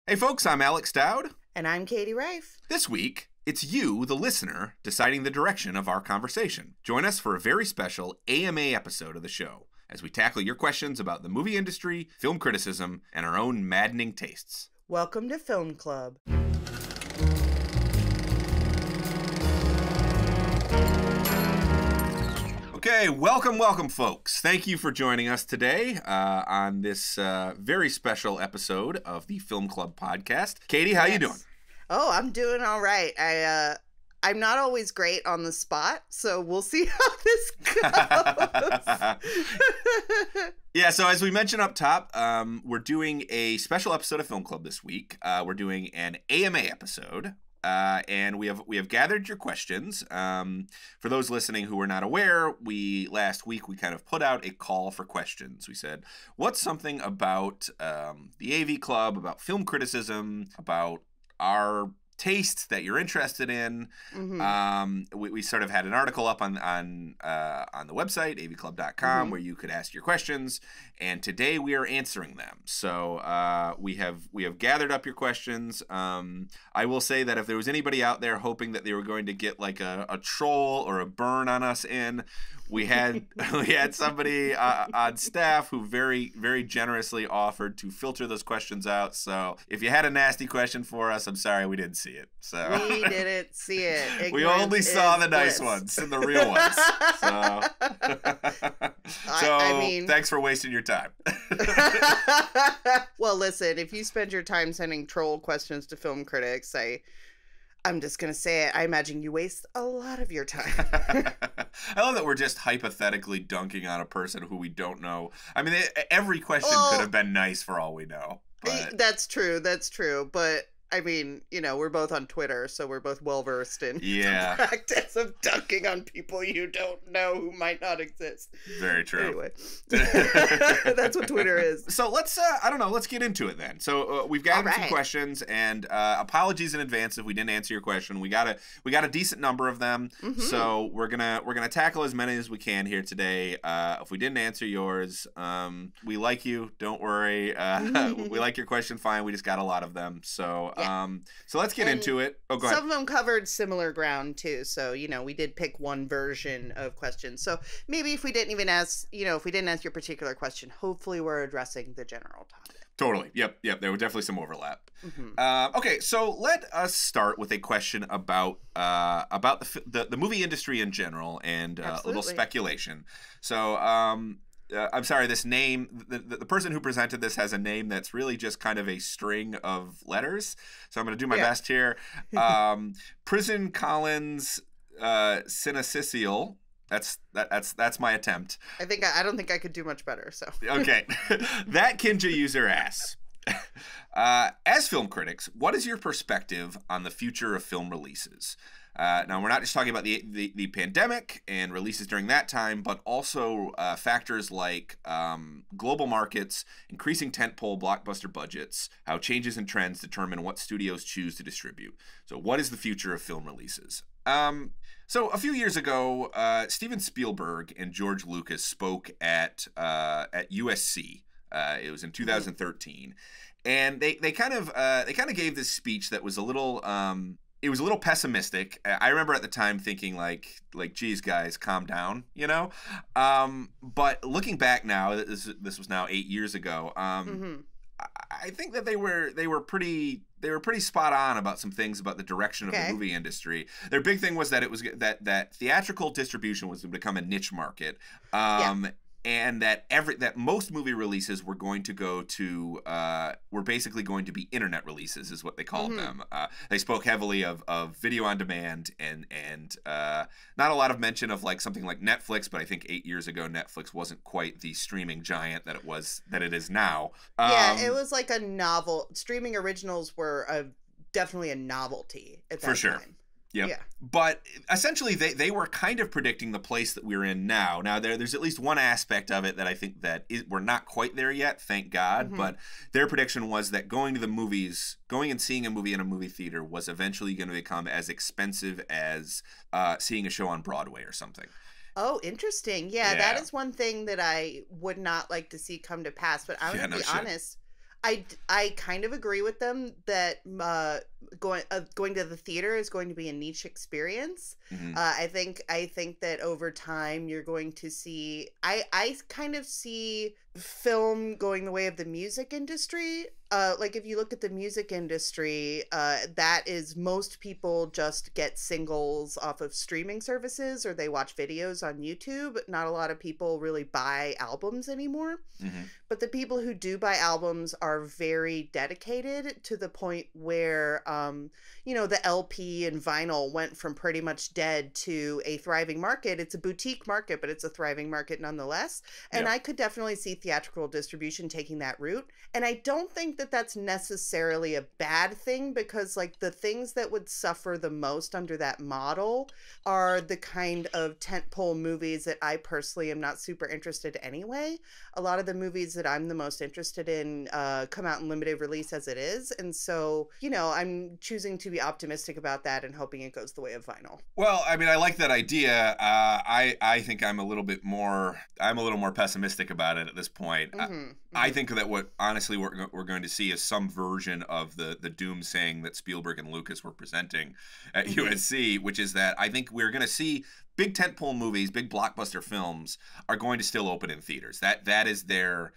Hey folks, I'm Alex Dowd. And I'm Katie Rife. This week, it's you, the listener, deciding the direction of our conversation. Join us for a very special AMA episode of the show as we tackle your questions about the movie industry, film criticism, and our own maddening tastes. Welcome to Film Club. Okay, welcome, folks. Thank you for joining us today on this very special episode of the Film Club podcast. Katie, how you doing? Oh, I'm doing all right. I'm not always great on the spot, so we'll see how this goes. Yeah, so as we mentioned up top, we're doing a special episode of Film Club this week. We're doing an AMA episode. And we have gathered your questions. For those listening who are not aware, last week we kind of put out a call for questions. We said, what's something about the AV Club, about film criticism, about our taste that you're interested in? Mm-hmm. We sort of had an article up on the website, avclub.com, mm-hmm. where you could ask your questions, and today we are answering them. So we have gathered up your questions. I will say that if there was anybody out there hoping that they were going to get like a troll or a burn on us we had somebody on staff who very, very generously offered to filter those questions out. So if you had a nasty question for us, I'm sorry we didn't see it. So we didn't see it. We only saw the nice ones and the real ones. So I mean, thanks for wasting your time. Well, listen, if you spend your time sending troll questions to film critics, I'm just going to say it. I imagine you waste a lot of your time. I love that we're just hypothetically dunking on a person who we don't know. I mean, every question could have been nice for all we know. But... That's true. But, I mean, we're both on Twitter, so we're both well-versed in the practice of dunking on people you don't know who might not exist. Very true. Anyway, that's what Twitter is. So let's get into it then. So we've got some questions, and apologies in advance if we didn't answer your question. We got a decent number of them, mm-hmm. So we're gonna tackle as many as we can here today. If we didn't answer yours, we like you. Don't worry. We like your question. Fine. We just got a lot of them. So. Yeah. So let's get into it. Oh, go ahead. Some of them covered similar ground too. So, we did pick one version of questions. So maybe if we didn't ask your particular question, hopefully we're addressing the general topic. Totally. Yep. There was definitely some overlap. Mm-hmm. Okay. So let us start with a question about the movie industry in general and a little speculation. So, I'm sorry, this name, the person who presented this has a name that's really just kind of a string of letters. So I'm going to do my best here. Prison Collins Sinacicial. That's my attempt. I don't think I could do much better. So okay. That Kinja user asks, as film critics, what is your perspective on the future of film releases? Now, we're not just talking about the pandemic and releases during that time, but also factors like global markets, increasing tentpole blockbuster budgets, how changes in trends determine what studios choose to distribute. So what is the future of film releases? So a few years ago, Steven Spielberg and George Lucas spoke at USC. It was in 2013. And they kind of gave this speech that was a little... It was a little pessimistic. I remember at the time thinking like, geez, guys, calm down, But looking back now, this was now 8 years ago. Mm-hmm. I think that they were pretty spot on about some things about the direction of the movie industry. Their big thing was that it was that theatrical distribution was to become a niche market. And that most movie releases were going to go to were basically going to be internet releases, is what they called mm-hmm. them. They spoke heavily of video on demand and not a lot of mention of like something like Netflix. But I think 8 years ago Netflix wasn't quite the streaming giant that it is now. It was like a novel. Streaming originals were definitely a novelty at that for sure. time. Yep. Yeah. But essentially, they were kind of predicting the place that we're in now. Now, there's at least one aspect of it that I think we're not quite there yet, thank God. Mm-hmm. But their prediction was that going and seeing a movie in a movie theater was eventually going to become as expensive as seeing a show on Broadway or something. Oh, interesting. Yeah, that is one thing that I would not like to see come to pass. But I'm going to be honest. I kind of agree with them that going to the theater is going to be a niche experience. Mm-hmm. I think that over time you're going to see. I kind of see film going the way of the music industry. Like if you look at the music industry, that is most people just get singles off of streaming services or they watch videos on YouTube. Not a lot of people really buy albums anymore. Mm-hmm. But the people who do buy albums are very dedicated to the point where, the LP and vinyl went from pretty much dead to a thriving market. It's a boutique market, but it's a thriving market nonetheless. And I could definitely see theatrical distribution taking that route. And I don't think that that's necessarily a bad thing because, like, the things that would suffer the most under that model are the kind of tentpole movies that I personally am not super interested in anyway. A lot of the movies that I'm the most interested in come out in limited release as it is. And so, I'm choosing to be optimistic about that and hoping it goes the way of vinyl. Well, I mean, I like that idea. I think I'm a little more pessimistic about it at this point. Mm-hmm. I think that what honestly we're going to see is some version of the doomsaying that Spielberg and Lucas were presenting at USC, which is that I think we're going to see big tentpole movies, big blockbuster films are going to still open in theaters. That is their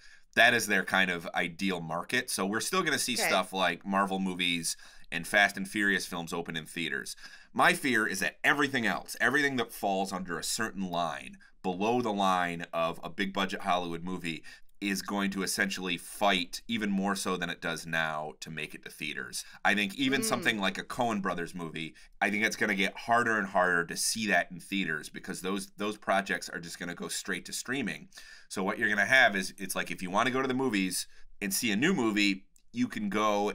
kind of ideal market. So we're still going to see stuff like Marvel movies and Fast and Furious films open in theaters. My fear is that everything that falls under a certain line, below the line of a big budget Hollywood movie, is going to essentially fight even more so than it does now to make it to theaters. I think even something like a Coen Brothers movie, I think it's going to get harder and harder to see that in theaters because those projects are just going to go straight to streaming. So what you're going to have is, it's like if you want to go to the movies and see a new movie, you can go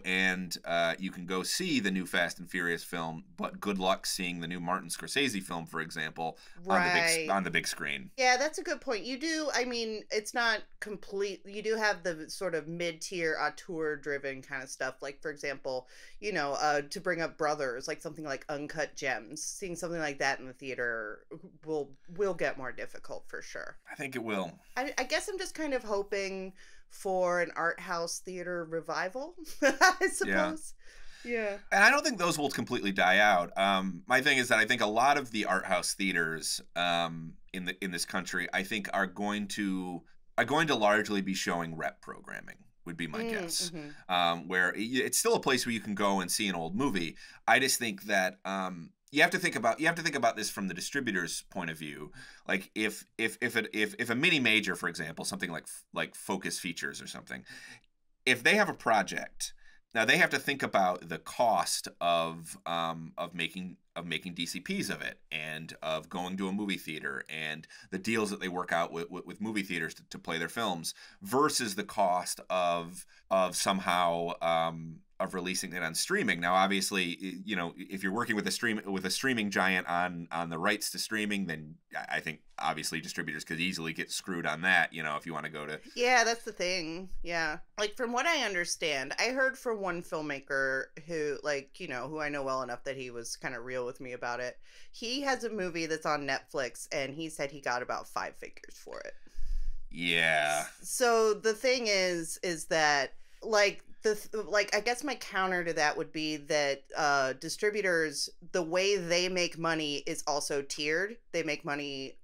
see the new Fast and Furious film, but good luck seeing the new Martin Scorsese film, for example, on the big screen. Yeah, that's a good point. You do, I mean, it's not complete. You do have the sort of mid-tier auteur-driven kind of stuff. Like, for example, to bring up Brothers, like something like Uncut Gems. Seeing something like that in the theater will get more difficult for sure. I think it will. I guess I'm just kind of hoping for an art house theater revival, I suppose. Yeah. And I don't think those will completely die out. My thing is that I think a lot of the art house theaters in this country, I think are going to largely be showing rep programming, would be my guess. Mm-hmm. Where it's still a place where you can go and see an old movie. I just think that you have to think about this from the distributor's point of view. Like if a mini major, for example, something like Focus Features or something, if they have a project, now they have to think about the cost of making DCPs of it and of going to a movie theater and the deals that they work out with movie theaters to play their films versus the cost of somehow of releasing it on streaming. Now, obviously, if you're working with a streaming giant on the rights to streaming, then I think obviously distributors could easily get screwed on that. If you want to go to. Yeah, that's the thing. Yeah, like from what I understand, I heard from one filmmaker who, who I know well enough that he was kind of real with me about it. He has a movie that's on Netflix, and he said he got about 5 figures for it. Yeah. So the thing is that I guess my counter to that would be that distributors, the way they make money is also tiered. They make money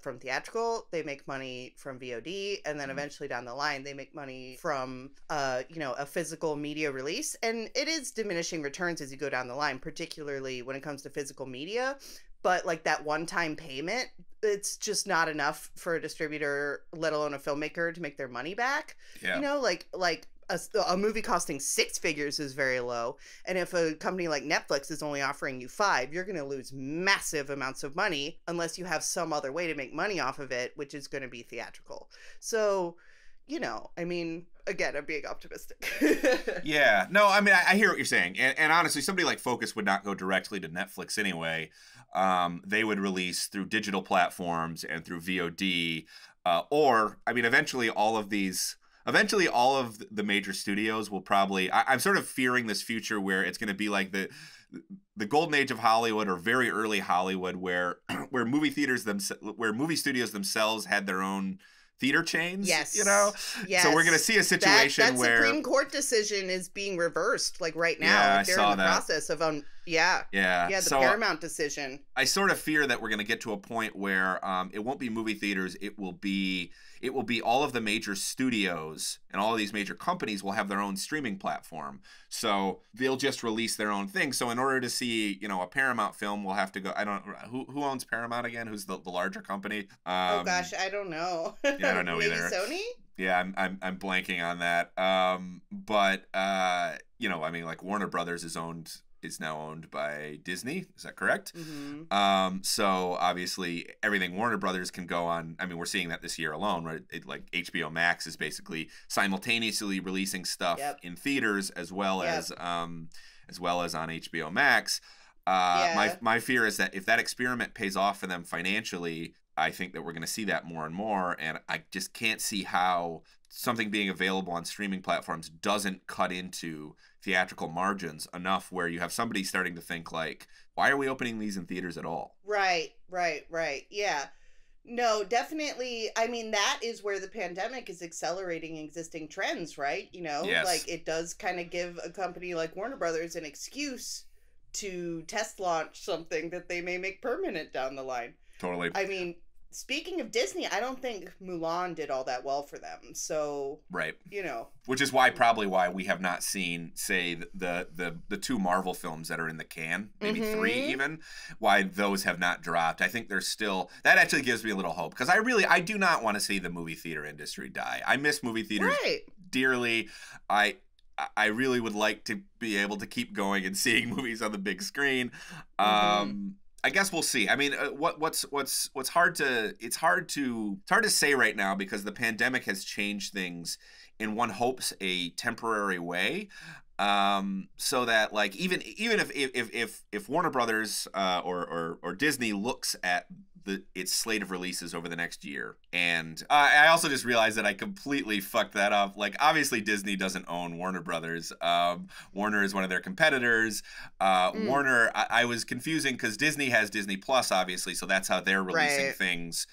from theatrical, they make money from VOD, and then eventually down the line they make money from a physical media release. And it is diminishing returns as you go down the line, particularly when it comes to physical media. But like that one-time payment, it's just not enough for a distributor, let alone a filmmaker, to make their money back. Yeah. A movie costing 6 figures is very low, and if a company like Netflix is only offering you 5, you're going to lose massive amounts of money unless you have some other way to make money off of it, which is going to be theatrical. So, I mean, again, I'm being optimistic. Yeah, no, I mean, I hear what you're saying, and honestly, somebody like Focus would not go directly to Netflix anyway. They would release through digital platforms and through VOD, or I mean, eventually all of the major studios will probably. I'm sort of fearing this future where it's going to be like the golden age of Hollywood or very early Hollywood, where movie studios themselves had their own theater chains. Yes. You know? Yes. So we're going to see a situation that where... Supreme Court decision is being reversed, like right now. Yeah, like, they're in the process of... Yeah, the so Paramount decision. I sort of fear that we're going to get to a point where it won't be movie theaters. It will be all of the major studios and all of these major companies will have their own streaming platform. So they'll just release their own thing. So in order to see, you know, a Paramount film, we'll have to go. I don't who owns Paramount again? Who's the larger company? Oh gosh, I don't know. Yeah, I don't know Maybe either. Sony? Yeah, I'm blanking on that. But you know, I mean, like Warner Brothers is now owned by Disney. Is that correct? Mm-hmm. So obviously everything Warner Brothers can go on. I mean, we're seeing that this year alone, right? Like HBO Max is basically simultaneously releasing stuff in theaters as well as on HBO Max. My fear is that if that experiment pays off for them financially, I think that we're going to see that more and more. And I just can't see how something being available on streaming platforms doesn't cut into theatrical margins enough where you have somebody starting to think like, why are we opening these in theaters at all? Right. Yeah. No, definitely. I mean, that is where the pandemic is accelerating existing trends, right? You know, like it does kind of give a company like Warner Brothers an excuse to test launch something that they may make permanent down the line. Totally. I mean, speaking of Disney, I don't think Mulan did all that well for them. So, right. You know. Which is probably why we have not seen, say, the two Marvel films that are in the can, maybe three even, why those have not dropped. I think there's still, that actually gives me a little hope. Because I do not want to see the movie theater industry die. I miss movie theaters dearly. I really would like to be able to keep going and seeing movies on the big screen. I guess we'll see. I mean, what's hard to say right now because the pandemic has changed things in one hopes a temporary way. So that like even if Warner Brothers or Disney looks at its slate of releases over the next year, and I also just realized that I completely fucked that up. Like obviously Disney doesn't own Warner Brothers. Warner is one of their competitors. Warner, I was confusing because Disney has Disney Plus obviously, so that's how they're releasing things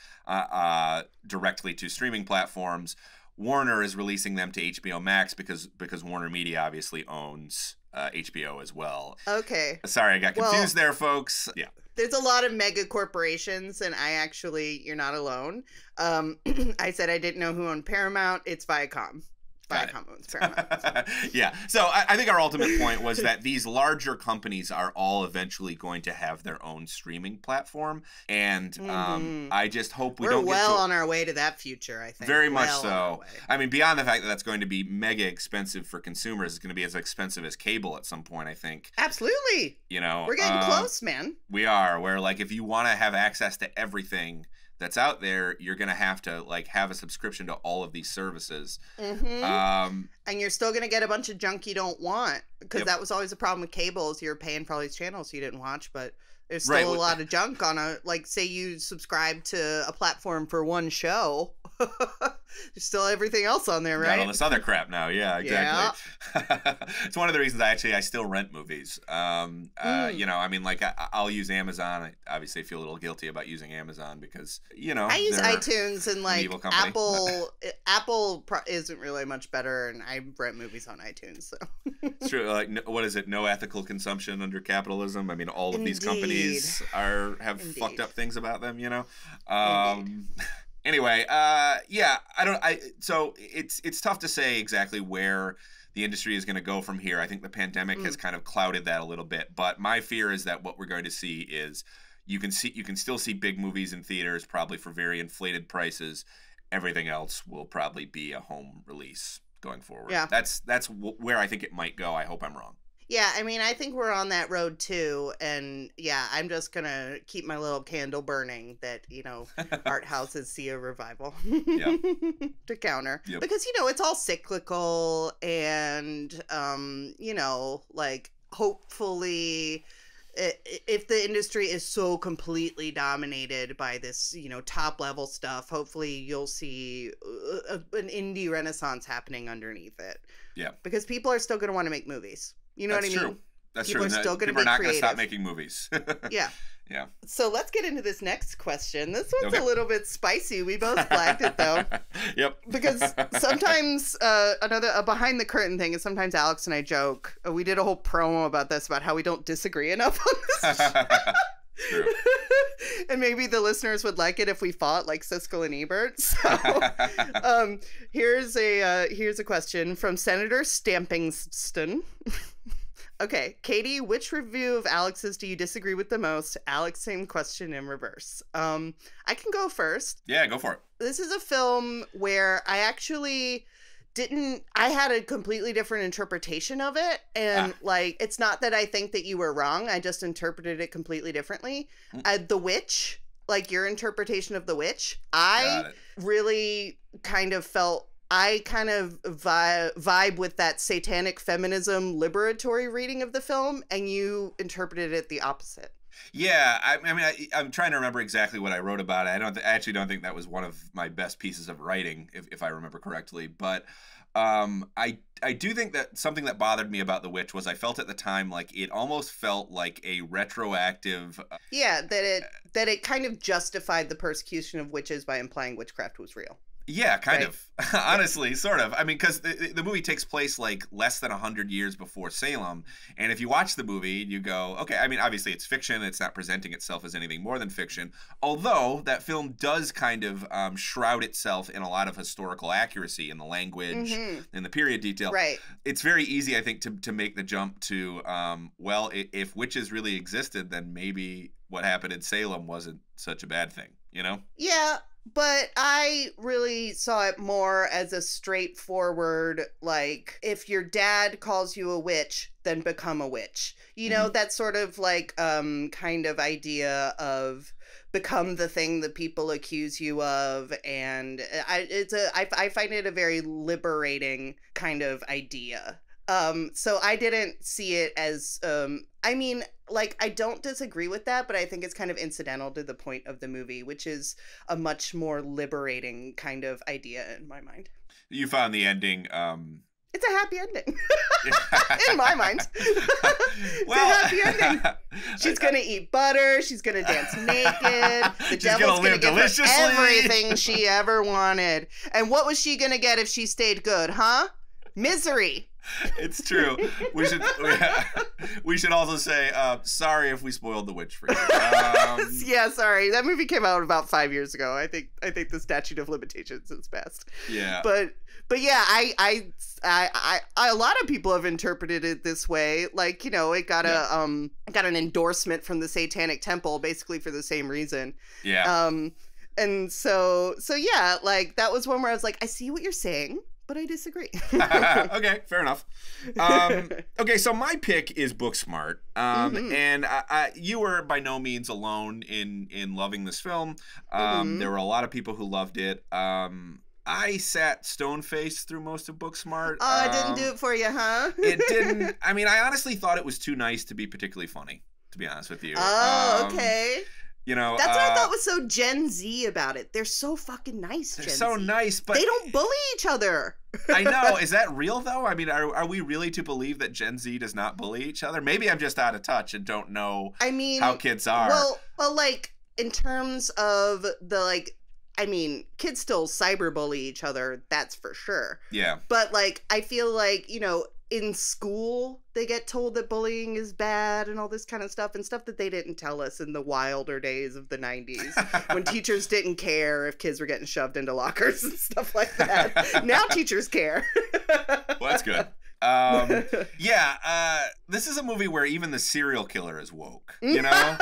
directly to streaming platforms. Warner is releasing them to HBO Max because Warner Media obviously owns HBO as well. Okay. Sorry, I got confused there, folks. Yeah. There's a lot of mega corporations, and you're not alone. I said I didn't know who owned Paramount. It's Viacom. Viacom owns Paramount. Yeah. So I think our ultimate point was that these larger companies are all eventually going to have their own streaming platform. And I just hope we're on our way to that future, I think. Very much so. I mean, beyond the fact that that's going to be mega expensive for consumers, it's going to be as expensive as cable at some point, I think. Absolutely. You know, we're getting close, man. We are. Where like if you want to have access to everything that's out there, you're gonna have to like have a subscription to all of these services, and you're still gonna get a bunch of junk you don't want because that was always a problem with cables. You're paying for all these channels you didn't watch, but there's still a lot of junk on say you subscribe to a platform for one show. There's still everything else on there, right? Got all this other crap now. Yeah, exactly. Yeah. It's one of the reasons I still rent movies. You know, I mean, like I'll use Amazon. I obviously feel a little guilty about using Amazon because, you know, I use iTunes and like Apple isn't really much better, and I rent movies on iTunes. So it's true. Like, what is it? No ethical consumption under capitalism. I mean, all of these companies have fucked up things about them. You know. Anyway, so it's tough to say exactly where the industry is going to go from here. I think the pandemic has kind of clouded that a little bit, but my fear is that what we're going to see is you can still see big movies in theaters, probably for very inflated prices. Everything else will probably be a home release going forward. Yeah. That's where I think it might go. I hope I'm wrong. Yeah, I mean, I think we're on that road too, and yeah, I'm just gonna keep my little candle burning that, you know, art houses see a revival to counter. Because, you know, it's all cyclical, and, you know, like, hopefully, if the industry is so completely dominated by this, you know, top level stuff, hopefully you'll see an indie renaissance happening underneath it. Yeah. Because people are still gonna want to make movies. You know what I mean? True. That's People true. are still going to People be are not going to stop creative. making movies. Yeah. Yeah. So let's get into this next question. This one's Okay. a little bit spicy. We both flagged it though. Yep. Because sometimes a behind the curtain thing is sometimes Alex and I joke. We did a whole promo about this, about how we don't disagree enough on this. True. And maybe the listeners would like it if we fought like Siskel and Ebert. So here's a question from Senator Stampingston. Okay, Katie, which review of Alex's do you disagree with the most? Alex, same question in reverse. I can go first. Yeah, go for it. This is a film where I actually I had a completely different interpretation of it. And like, it's not that I think that you were wrong. I just interpreted it completely differently. The Witch, like your interpretation of The Witch, I really kind of felt, I kind of vibe with that satanic feminism liberatory reading of the film, and you interpreted it the opposite. Yeah, I mean, I'm trying to remember exactly what I wrote about it. I actually don't think that was one of my best pieces of writing, if I remember correctly. But I do think that something that bothered me about The Witch was I felt at the time like it almost felt like a retroactive. Yeah, that it kind of justified the persecution of witches by implying witchcraft was real. Yeah, kind of. Honestly, sort of. I mean, because the movie takes place like less than 100 years before Salem. And if you watch the movie, you go, okay, I mean, obviously it's fiction. It's not presenting itself as anything more than fiction. Although that film does kind of shroud itself in a lot of historical accuracy in the language, in the period detail. Right. It's very easy, I think, to make the jump to, well, if witches really existed, then maybe what happened in Salem wasn't such a bad thing, you know? Yeah. But I really saw it more as a straightforward, like, if your dad calls you a witch, then become a witch. You know, that sort of like kind of idea of become the thing that people accuse you of. And I find it a very liberating kind of idea. So I didn't see it as, I mean, like, I don't disagree with that, but I think it's kind of incidental to the point of the movie, which is a much more liberating kind of idea in my mind. You found the ending, it's a happy ending. In my mind. It's well, a happy ending. She's going to eat butter. She's going to dance naked. The devil's going to give her everything she ever wanted. And what was she going to get if she stayed good, huh? Misery. It's true. We should also say sorry if we spoiled The Witch for you. Yeah, sorry. That movie came out about 5 years ago. I think the statute of limitations is passed. Yeah. But yeah, I a lot of people have interpreted it this way. Like, you know, it got got an endorsement from the Satanic Temple basically for the same reason. Yeah. And so yeah, like that was one where I was like, I see what you're saying, but I disagree. Okay, fair enough. Okay, so my pick is Booksmart, and you were by no means alone in loving this film. There were a lot of people who loved it. I sat stone-faced through most of Booksmart. Oh, it didn't do it for you, huh? It didn't. I mean, I honestly thought it was too nice to be particularly funny, to be honest with you. Oh, okay. You know, that's what I thought was so Gen Z about it. They're so fucking nice. They're so nice, but they don't bully each other. I know. Is that real though? I mean, are we really to believe that Gen Z does not bully each other? Maybe I'm just out of touch and don't know. I mean, how kids are. Well, like in terms of the I mean, kids still cyberbully each other. That's for sure. Yeah. But like, I feel like, you know, in school, they get told that bullying is bad and all this kind of stuff, and stuff that they didn't tell us in the wilder days of the 90s when teachers didn't care if kids were getting shoved into lockers and stuff like that. Now teachers care. Well, that's good. Yeah, this is a movie where even the serial killer is woke, you know?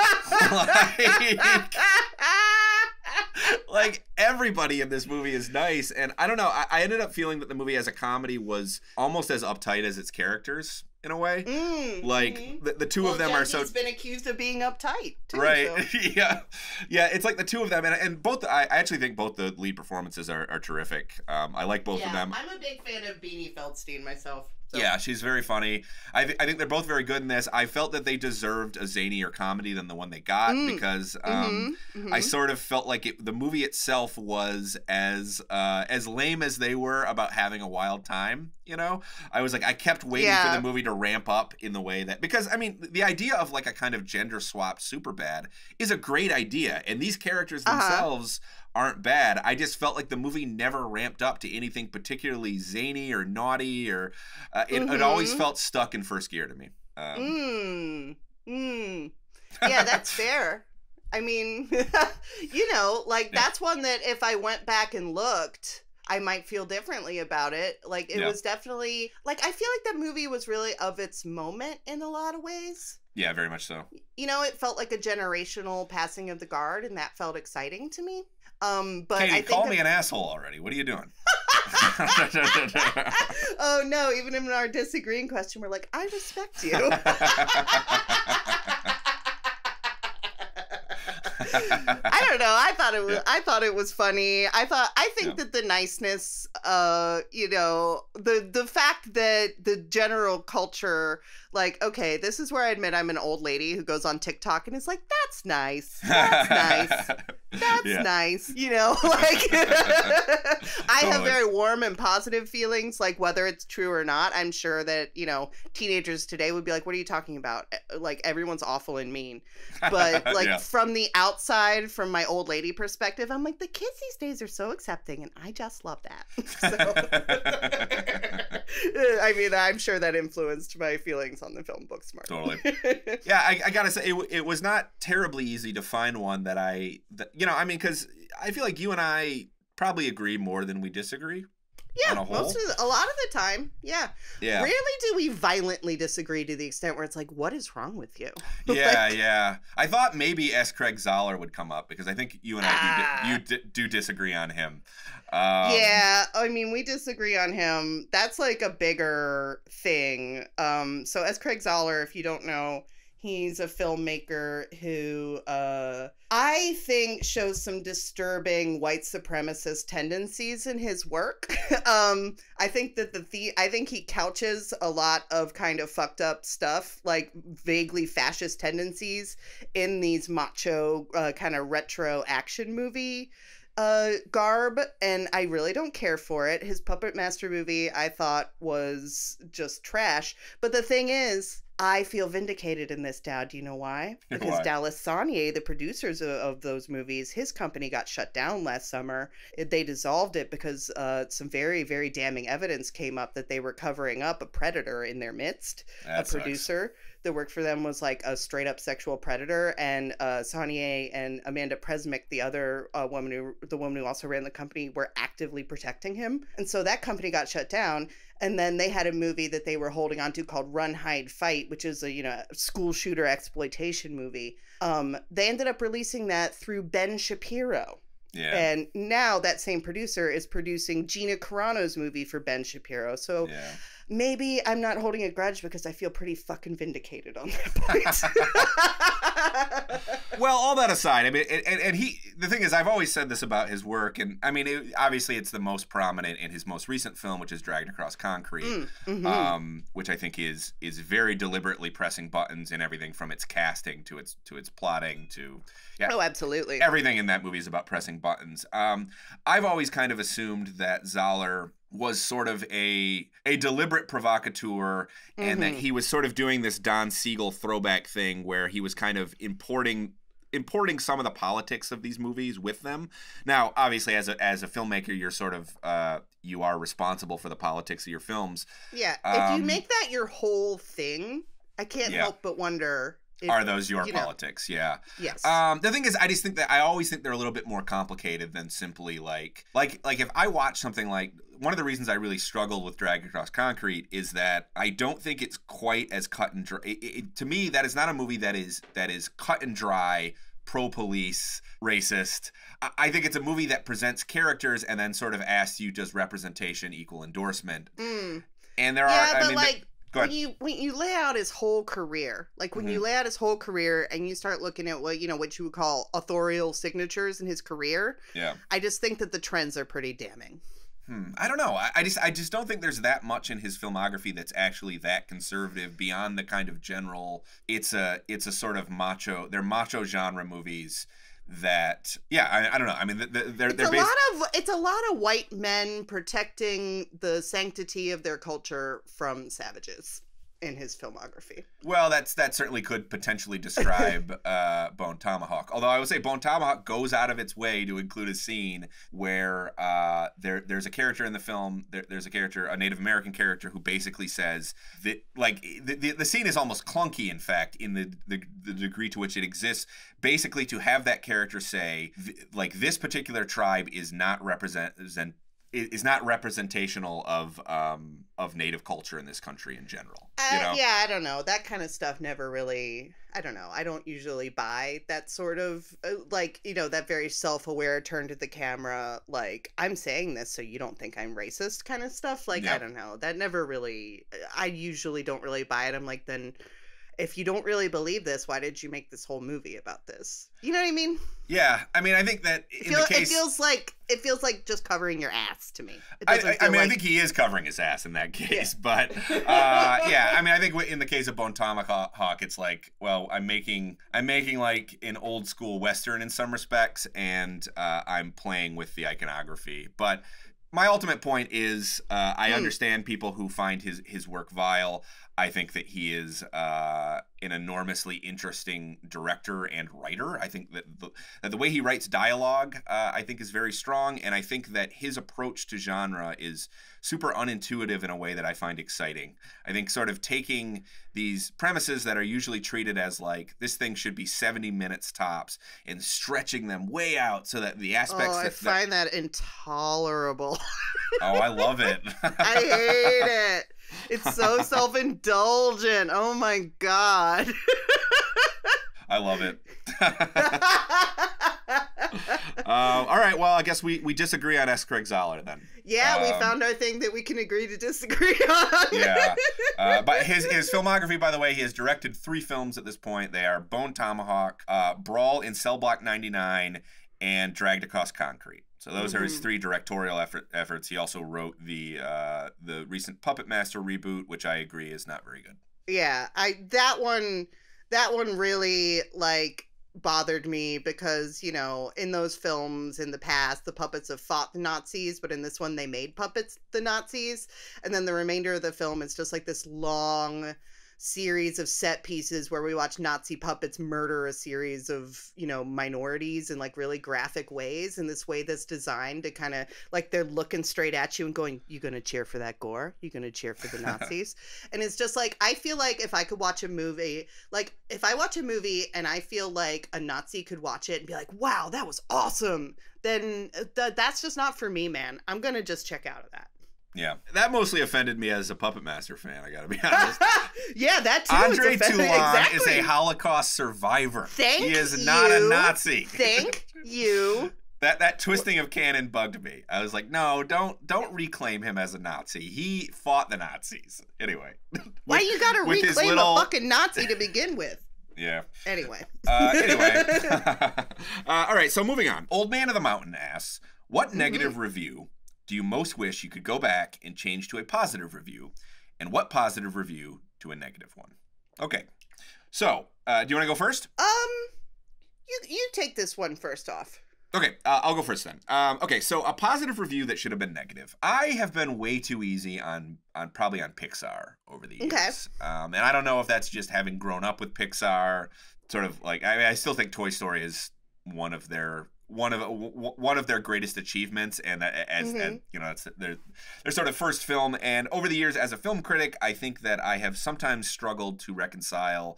Like everybody in this movie is nice, and I don't know, I ended up feeling that the movie as a comedy was almost as uptight as its characters in a way. Like the two of them are so. He's been accused of being uptight, too, right? So. Yeah. It's like the two of them, and both. I actually think both the lead performances are terrific. I like both of them. I'm a big fan of Beanie Feldstein myself. So. Yeah, she's very funny. I think they're both very good in this. I felt that they deserved a zanier comedy than the one they got because I sort of felt like the movie itself was as lame as they were about having a wild time. you know? I was like, I kept waiting for the movie to ramp up in the way that, because I mean, the idea of like a kind of gender swapped Superbad is a great idea, and these characters themselves aren't bad. I just felt like the movie never ramped up to anything particularly zany or naughty, or it always felt stuck in first gear to me. Yeah, that's fair. I mean, you know, like that's one that if I went back and looked, I might feel differently about it. Like it was definitely like, I feel like that movie was really of its moment in a lot of ways. Yeah, very much so. You know, it felt like a generational passing of the guard, and that felt exciting to me. But Katie, I think call me an asshole already. What are you doing? Oh no, even in our disagreeing question, we're like, I respect you. I don't know. I thought it was funny. I think that the niceness, you know, the fact that the general culture, like, okay, this is where I admit I'm an old lady who goes on TikTok and is like, that's nice. That's nice. That's nice. You know, like I have very warm and positive feelings, like whether it's true or not. I'm sure that, you know, teenagers today would be like, what are you talking about? Like everyone's awful and mean. But like from the outside, from my old lady perspective, I'm like, the kids these days are so accepting, and I just love that. So I mean, I'm sure that influenced my feelings on the film Booksmart. Totally. Yeah, I gotta say, it was not terribly easy to find one that you know, I mean, because I feel like you and I probably agree more than we disagree. Yeah, a lot of the time. Yeah. Rarely do we violently disagree to the extent where it's like, what is wrong with you? Yeah. I thought maybe S. Craig Zoller would come up, because I think you and I do disagree on him. Yeah, I mean, we disagree on him. That's like a bigger thing. So S. Craig Zoller, if you don't know, he's a filmmaker who I think shows some disturbing white supremacist tendencies in his work. I think that I think he couches a lot of kind of fucked up stuff, like vaguely fascist tendencies, in these macho kind of retro action movie garb, and I really don't care for it. His Puppet Master movie I thought was just trash. But the thing is, I feel vindicated in this, Dowd. Do you know why? Because Dallas Saunier, the producers of those movies, his company got shut down last summer. They dissolved it because some very, very damning evidence came up that they were covering up a predator in their midst. A producer that worked for them was like a straight up sexual predator, and Saunier and Amanda Presmick, the other woman who also ran the company, were actively protecting him. And so that company got shut down. And then they had a movie that they were holding on to called Run, Hide, Fight, which is a school shooter exploitation movie. They ended up releasing that through Ben Shapiro. Yeah. And now that same producer is producing Gina Carano's movie for Ben Shapiro. So maybe I'm not holding a grudge, because I feel pretty fucking vindicated on that point. Well, all that aside, I mean, and the thing is, I've always said this about his work, and I mean, obviously it's the most prominent in his most recent film, which is Dragged Across Concrete, which I think is very deliberately pressing buttons in everything from its casting to its plotting to oh, absolutely, everything in that movie is about pressing buttons. I've always kind of assumed that Zoller was sort of a deliberate provocateur, and that he was sort of doing this Don Siegel throwback thing where he was kind of importing some of the politics of these movies with them. Now, obviously, as a filmmaker, you're sort of you are responsible for the politics of your films. Yeah, if you make that your whole thing, I can't help but wonder. Are those your politics? Yeah. Yes. The thing is, I always think they're a little bit more complicated than simply like if I watch something like, one of the reasons I really struggle with Drag Across Concrete is that I don't think it's quite as cut and dry. To me, that is not a movie that is cut and dry, pro-police, racist. I think it's a movie that presents characters and then sort of asks you, does representation equal endorsement? And there when you lay out his whole career, like when you lay out his whole career and you start looking at what you would call authorial signatures in his career, I just think that the trends are pretty damning. I don't know. I just don't think there's that much in his filmography that's actually that conservative beyond the kind of general. It's a sort of macho. They're macho genre movies that, yeah, I don't know. I mean, they're it's a lot of white men protecting the sanctity of their culture from savages in his filmography. Well, that certainly could potentially describe Bone Tomahawk. Although I would say Bone Tomahawk goes out of its way to include a scene where there's a character in the film. There's a character, a Native American character, who basically says that, like, the scene is almost clunky, in fact, in the degree to which it exists. Basically, to have that character say, like, this particular tribe is not representational of Native culture in this country in general. Yeah, I don't know. That kind of stuff never really, I don't know. I don't usually buy that sort of, like, that very self-aware turn to the camera, like, I'm saying this so you don't think I'm racist kind of stuff. Like, I don't know. That never really, I usually don't really buy it. I'm like, then if you don't really believe this, why did you make this whole movie about this? You know what I mean? Yeah, I mean, I think that it feels like just covering your ass to me. I think he is covering his ass in that case, but yeah, I mean, I think in the case of Bone Tomahawk, it's like, well, I'm making like an old school Western in some respects, and I'm playing with the iconography, but. My ultimate point is I understand people who find his work vile. I think that he is an enormously interesting director and writer. I think that the way he writes dialogue, I think, is very strong. And I think that his approach to genre is super unintuitive in a way that I find exciting. I think sort of taking these premises that are usually treated as like, this thing should be 70 minutes tops, and stretching them way out so that the aspects I find that intolerable. Oh, I love it. I hate it. It's so self-indulgent. Oh my God. I love it. All right, well, I guess we disagree on S. Craig Zoller then. Yeah, we found our thing that we can agree to disagree on. Yeah. But his filmography, by the way, he has directed 3 films at this point. They are Bone Tomahawk, Brawl in Cell Block 99, and Dragged Across Concrete. So those are his 3 directorial efforts. He also wrote the recent Puppet Master reboot, which I agree is not very good. Yeah, that one really, like, bothered me because, in those films in the past, the puppets have fought the Nazis, but in this one they made puppets the Nazis, and then the remainder of the film is just like this long series of set pieces where we watch Nazi puppets murder a series of, minorities in like really graphic ways, in this way that's designed to kind of like, they're looking straight at you and going, you gonna cheer for that gore? You gonna cheer for the Nazis? And it's just like, I feel like if I could watch a movie, like if I watch a movie and I feel like a Nazi could watch it and be like, wow, that was awesome, then that's just not for me, man. I'm gonna just check out of that. Yeah, that mostly offended me as a Puppet Master fan, I gotta be honest. Yeah, that too. Andre Toulon is a Holocaust survivor. He is not a Nazi. Thank you. That twisting of canon bugged me. I was like, no, don't reclaim him as a Nazi. He fought the Nazis. Anyway. Why you gotta reclaim a fucking Nazi to begin with? Yeah. Anyway. All right, so moving on. Old Man of the Mountain asks, what negative review do you most wish you could go back and change to a positive review, and what positive review to a negative one? Okay, so do you want to go first? You take this one first off. Okay, I'll go first then. Okay, so a positive review that should have been negative. I have been way too easy on probably on Pixar over the years. Okay. And I don't know if that's just having grown up with Pixar. Sort of like, I still think Toy Story is one of their greatest achievements, and as it's their sort of first film. And over the years, as a film critic, I think that I have sometimes struggled to reconcile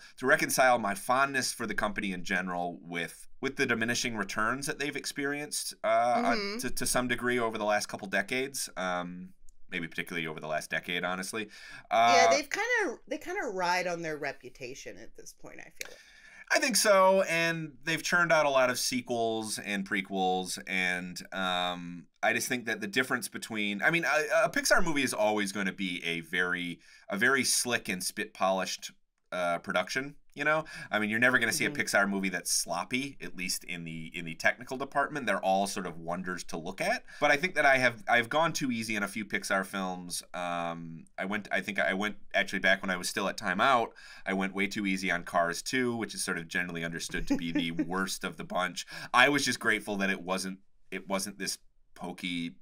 my fondness for the company in general with the diminishing returns that they've experienced to some degree over the last couple decades. Maybe particularly over the last decade, honestly. Yeah, they kind of ride on their reputation at this point, I feel like. I think so, and they've churned out a lot of sequels and prequels, and I just think that the difference between, I mean, a Pixar movie is always going to be a very slick and spit polished production. You know, I mean, you're never going to see a Pixar movie that's sloppy, at least in the technical department. They're all sort of wonders to look at. But I think that I've gone too easy on a few Pixar films. I went actually back when I was still at Time Out. I went way too easy on Cars 2, which is sort of generally understood to be the worst of the bunch. I was just grateful that it wasn't this pokey.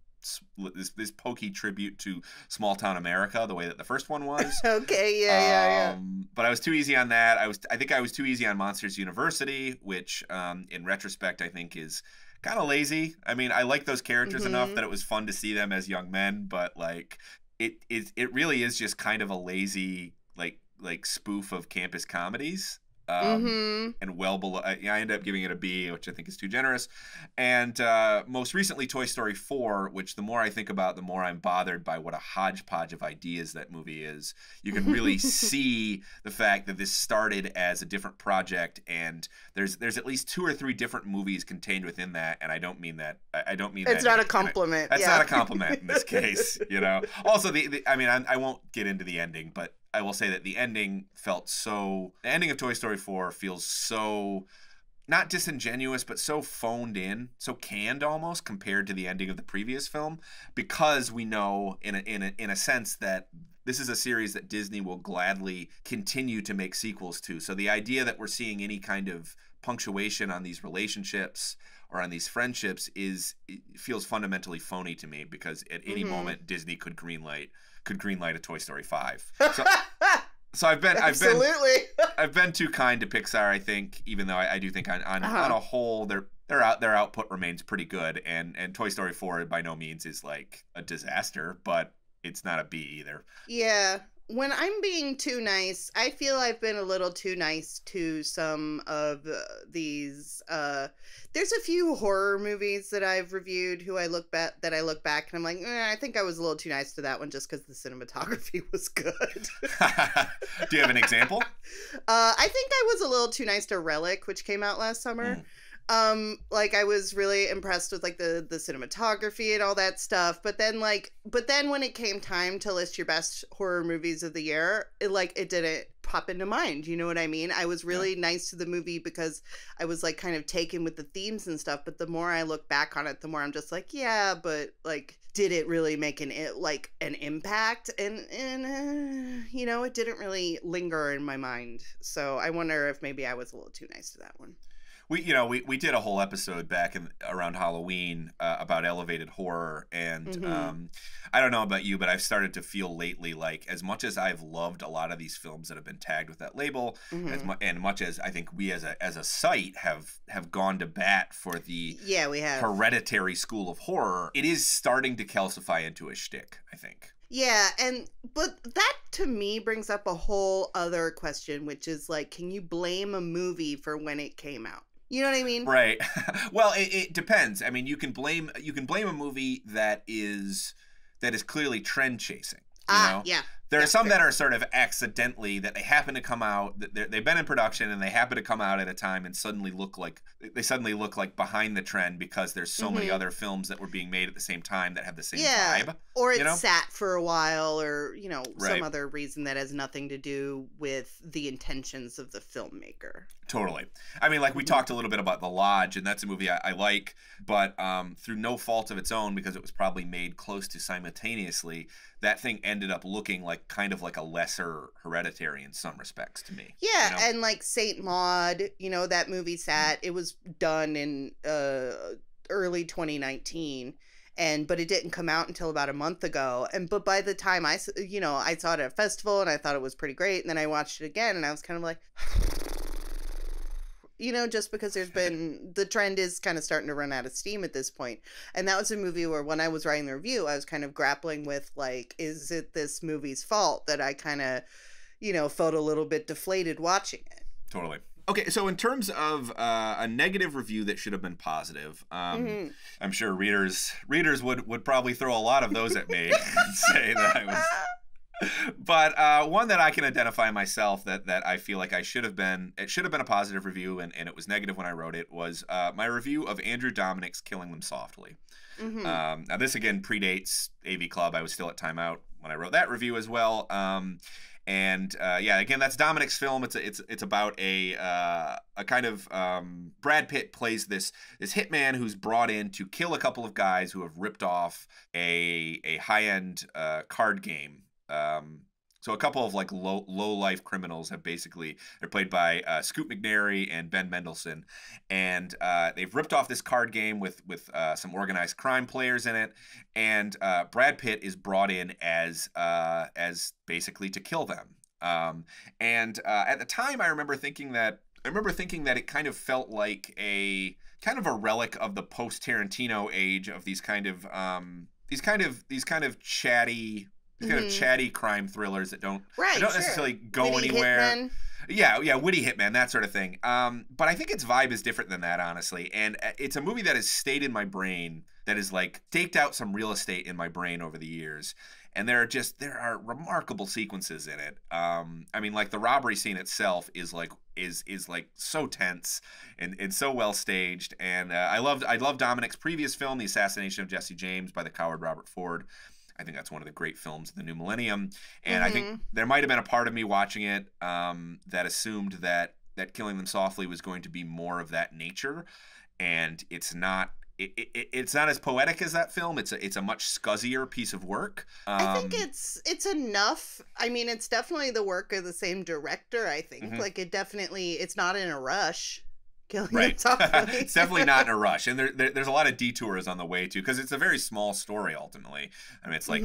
This pokey tribute to small town America, the way that the first one was. Okay, yeah. But I was too easy on that. I think I was too easy on Monsters University, which in retrospect I think is kind of lazy. I mean, I like those characters enough that it was fun to see them as young men, but like it really is just kind of a lazy like spoof of campus comedies. And well below, I ended up giving it a B, which I think is too generous. And most recently, Toy Story 4, which the more I think about, the more I'm bothered by what a hodgepodge of ideas that movie is. You can really see the fact that this started as a different project, and there's at least 2 or 3 different movies contained within that. And I don't mean that. I don't mean it's that. It's not a compliment. That's not a compliment in this case. You know. Also, I mean, I won't get into the ending, but I will say that the ending the ending of Toy Story 4 feels so, not disingenuous, but so phoned in, so canned almost compared to the ending of the previous film, because we know in a sense that this is a series that Disney will gladly continue to make sequels to. So the idea that we're seeing any kind of punctuation on these relationships or on these friendships feels fundamentally phony to me, because at any moment Disney could greenlight a Toy Story 5. So I've been too kind to Pixar, I think, even though I do think on a whole their output remains pretty good, and Toy Story 4 by no means is like a disaster, but it's not a B either. Yeah. When I'm being too nice, I feel I've been a little too nice to some of these. There's a few horror movies that I've reviewed that I look back and I'm like, I think I was a little too nice to that one just because the cinematography was good. Do you have an example? I think I was a little too nice to Relic, which came out last summer. Like I was really impressed with like the cinematography and all that stuff, but then when it came time to list your best horror movies of the year, it didn't pop into mind. You know what I mean? I was really nice to the movie because I was like kind of taken with the themes and stuff, but the more I look back on it, the more I'm just like, yeah, but like, did it really make an impact? And you know, it didn't really linger in my mind. So I wonder if maybe I was a little too nice to that one. We did a whole episode back around Halloween about elevated horror, and I don't know about you, but I've started to feel lately like, as much as I've loved a lot of these films that have been tagged with that label, and much as I think we as a site have gone to bat for the we have hereditary school of horror, it is starting to calcify into a shtick, I think. Yeah, but that to me brings up a whole other question, which is like, can you blame a movie for when it came out? You know what I mean? Right. Well, it depends. I mean, you can blame a movie that is clearly trend chasing. You know? Yeah. There are some that are sort of accidentally, that they happen to come out, they've been in production and they happen to come out at a time and suddenly look like behind the trend because there's so many other films that were being made at the same time that have the same vibe. Or it sat for a while, or, some other reason that has nothing to do with the intentions of the filmmaker. Totally. I mean, like we talked a little bit about The Lodge, and that's a movie I like, but through no fault of its own, because it was probably made close to simultaneously, that thing ended up looking like kind of like a lesser Hereditary in some respects to me. Yeah, and like Saint Maud, that movie it was done in early 2019. But it didn't come out until about a month ago. But by the time I saw it at a festival and I thought it was pretty great. And then I watched it again and I was kind of like, just because the trend is kind of starting to run out of steam at this point. And that was a movie where when I was writing the review, I was kind of grappling with like, is it this movie's fault that I kind of, felt a little bit deflated watching it? Totally. Okay, so in terms of a negative review that should have been positive, I'm sure readers would probably throw a lot of those at me and say that I was. But one that I can identify myself that I feel like it should have been a positive review, and it was negative when I wrote it, was my review of Andrew Dominic's Killing Them Softly. Now this again predates AV Club. I was still at Time Out when I wrote that review as well. And yeah, again, that's Dominic's film. It's about a kind of Brad Pitt plays this hitman who's brought in to kill a couple of guys who have ripped off a high-end card game. So a couple of like low life criminals have basically, they're played by Scoot McNairy and Ben Mendelsohn, and they've ripped off this card game with some organized crime players in it, and Brad Pitt is brought in as basically to kill them. And at the time, I remember thinking that it kind of felt like a relic of the post Tarantino age of these kind of chatty. These kind of chatty crime thrillers that don't necessarily go anywhere. Hitman. Yeah, witty hitman, that sort of thing. But I think its vibe is different than that, honestly. And it's a movie that has stayed in my brain, that has like staked out some real estate in my brain over the years. And there are remarkable sequences in it. I mean, like the robbery scene itself is like so tense and so well staged. And I love Dominic's previous film, The Assassination of Jesse James by the coward Robert Ford. I think that's one of the great films of the new millennium. And I think there might have been a part of me watching it that assumed that Killing Them Softly was going to be more of that nature. And it's not. It's not as poetic as that film. It's a much scuzzier piece of work. I think it's enough. I mean, it's definitely the work of the same director, I think. Like it's not in a rush. Killing Them Softly. It's definitely not in a rush, and there's a lot of detours on the way too, because it's a very small story ultimately. I mean, it's like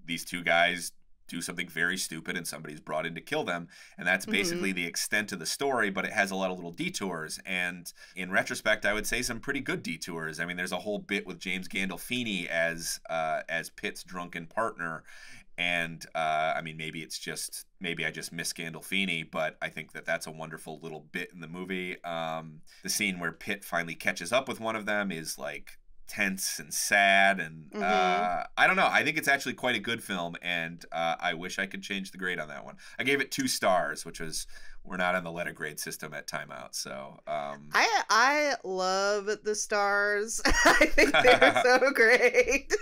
these two guys do something very stupid, and somebody's brought in to kill them, and that's basically the extent of the story. But it has a lot of little detours, and in retrospect, I would say some pretty good detours. I mean, there's a whole bit with James Gandolfini as Pitt's drunken partner. And I mean, maybe I just miss Gandolfini, but I think that's a wonderful little bit in the movie. The scene where Pitt finally catches up with one of them is like tense and sad, and I don't know. I think it's actually quite a good film, and I wish I could change the grade on that one. I gave it 2 stars, which was, we're not on the letter grade system at Timeout, so I love the stars. I think they're so great.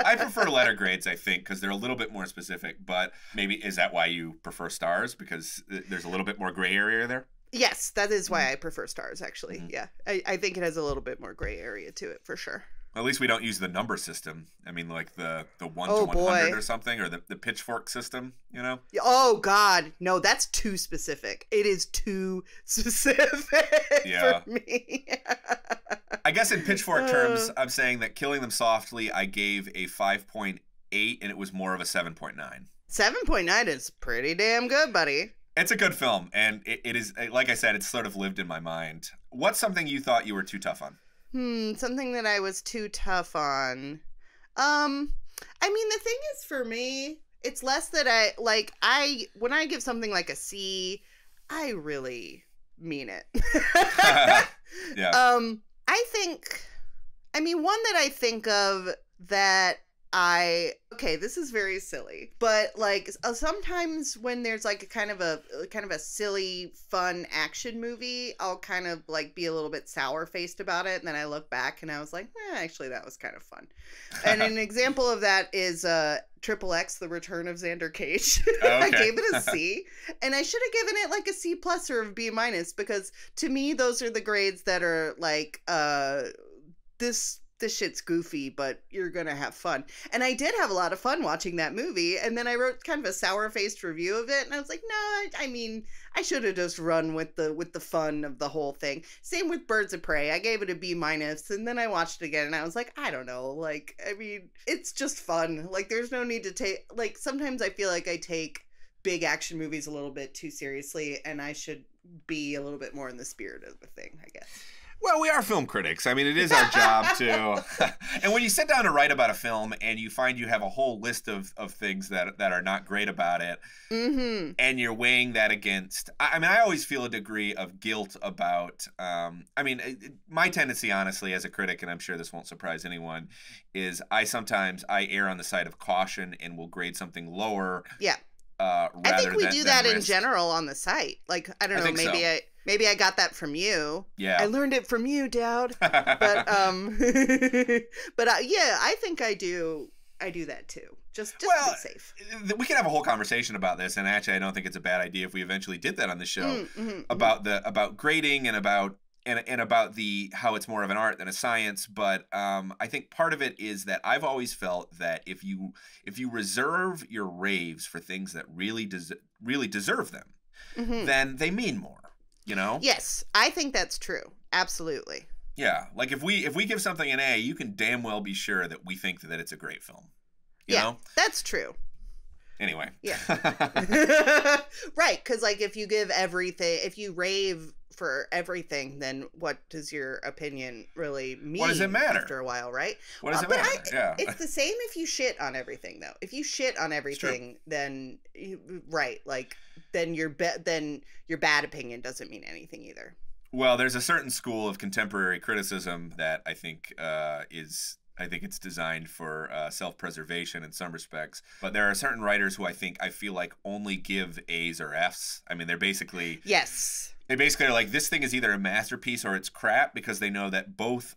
I prefer letter grades, I think, because they're a little bit more specific. But maybe is that why you prefer stars, because there's a little bit more gray area there? Yes, that is why I prefer stars, actually. Yeah, I think it has a little bit more gray area to it, for sure. At least we don't use the number system. I mean, like the 1 to 100 or something, or the pitchfork system, you know? Oh, God. No, that's too specific. It is too specific for me. I guess in pitchfork terms, I'm saying that Killing Them Softly, I gave a 5.8, and it was more of a 7.9. 7.9 is pretty damn good, buddy. It's a good film, and it is, like I said, it's sort of lived in my mind. What's something you thought you were too tough on? Something that I was too tough on. I mean, the thing is, for me, it's less that when I give something like a C, I really mean it. Yeah. One that I think of that this is very silly, but like sometimes when there's like a kind of a silly, fun action movie, I'll kind of like be a little bit sour faced about it, and then I look back and I was like, actually that was kind of fun. And an example of that is Triple X: The Return of Xander Cage. Oh, okay. I gave it a C, and I should have given it like a C+ or a B-, because to me those are the grades that are like this shit's goofy, but you're gonna have fun. And I did have a lot of fun watching that movie, and then I wrote kind of a sour-faced review of it, and I was like, no, I mean, I should have just run with the fun of the whole thing. Same with Birds of Prey. I gave it a B-, and then I watched it again, and I was like, I don't know, like, I mean, it's just fun. Like, there's no need to take, like, sometimes I feel like I take big action movies a little bit too seriously, and I should be a little bit more in the spirit of the thing, I guess. Well, we are film critics. I mean, it is our job to... And when you sit down to write about a film and you find you have a whole list of things that are not great about it, and you're weighing that against... I mean, I always feel a degree of guilt about... my tendency, honestly, as a critic, and I'm sure this won't surprise anyone, is I err on the side of caution and will grade something lower. Yeah. I think we do that in general on the site. Like, I don't know, maybe I got that from you. Yeah. I learned it from you, Dowd. But yeah, I think I do I do that too. Just to well, be safe. We can have a whole conversation about this, and actually, I don't think it's a bad idea if we eventually did that on the show about grading and about the how it's more of an art than a science. But I think part of it is that I've always felt that if you reserve your raves for things that really deserve them, then they mean more. You know? Yes, I think that's true. Absolutely. Yeah, like if we give something an A, you can damn well be sure that we think that it's a great film. You know? That's true. Anyway. Yeah. Right, because like if you give everything, if you rave for everything, then what does your opinion really mean? What does it matter? After a while, right? What does it matter? Yeah. It's the same if you shit on everything, though. If you shit on everything, then then your bad opinion doesn't mean anything either. Well, there's a certain school of contemporary criticism that I think it's designed for self-preservation in some respects. But there are certain writers who I feel like only give A's or F's. I mean, they're basically... Yes. They basically are like, this thing is either a masterpiece or it's crap, because they know that both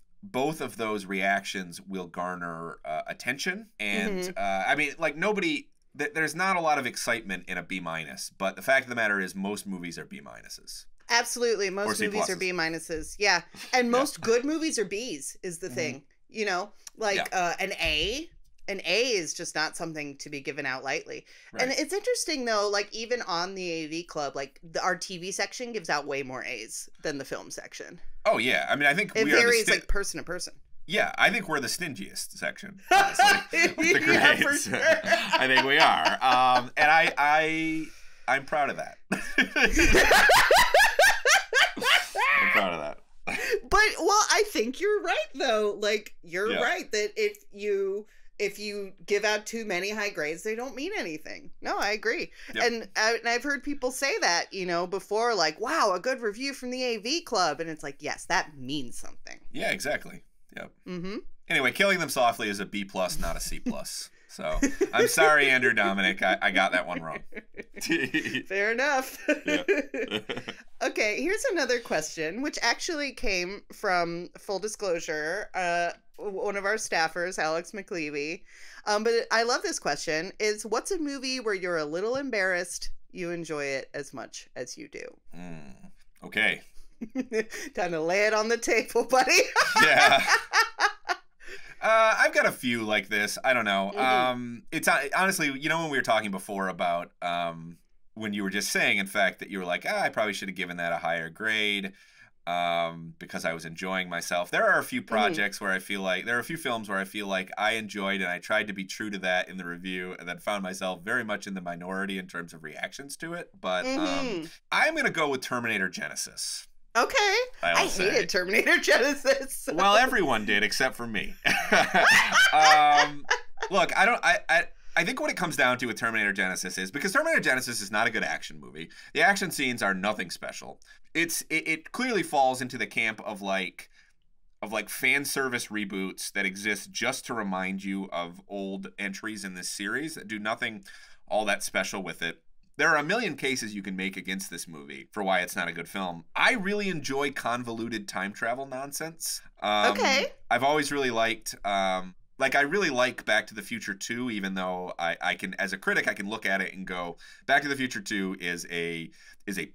of those reactions will garner attention. And I mean, like there's not a lot of excitement in a B-, but the fact of the matter is most movies are B-. Absolutely. Most movies are B-. Yeah. And most good movies are B's is the thing. You know, like an A is just not something to be given out lightly. Right. And it's interesting though, like even on the AV Club, like our TV section gives out way more A's than the film section. Oh yeah. I mean, I think it varies like person to person. Yeah, I think we're the stingiest section, honestly, with the grades. Yeah, for sure. I think we are. And I'm proud of that. I'm proud of that. But I think you're right though. Like you're right that if you give out too many high grades, they don't mean anything. No, I agree. Yep. And I've heard people say that, before, like, wow, a good review from the AV Club. And it's like, yes, that means something. Yeah, exactly. Yep. Anyway, Killing Them Softly is a B+, not a C+. So I'm sorry, Andrew Dominic. I got that one wrong. Fair enough. Okay, here's another question, which actually came from, full disclosure, one of our staffers, Alex McLeavy. But I love this question, is what's a movie where you're a little embarrassed, you enjoy it as much as you do? Okay. Time to lay it on the table, buddy. Yeah. I've got a few like this. I don't know. It's honestly, when we were talking before about when you were just saying, in fact, that you were like, I probably should have given that a higher grade because I was enjoying myself. There are a few projects where I feel like there are a few films where I feel like I enjoyed and I tried to be true to that in the review, and then found myself very much in the minority in terms of reactions to it. But I'm going to go with Terminator Genesis. Okay. I hated Terminator Genesis. Well, everyone did except for me. Look, I think what it comes down to with Terminator Genesis is because Terminator Genesis is not a good action movie. The action scenes are nothing special. It clearly falls into the camp of like fan service reboots that exist just to remind you of old entries in this series that do nothing all that special with it. There are a million cases you can make against this movie for why it's not a good film. I really enjoy convoluted time travel nonsense. Okay. I've always really liked, I really like Back to the Future 2, even though I can, as a critic, I can look at it and go, Back to the Future 2 is a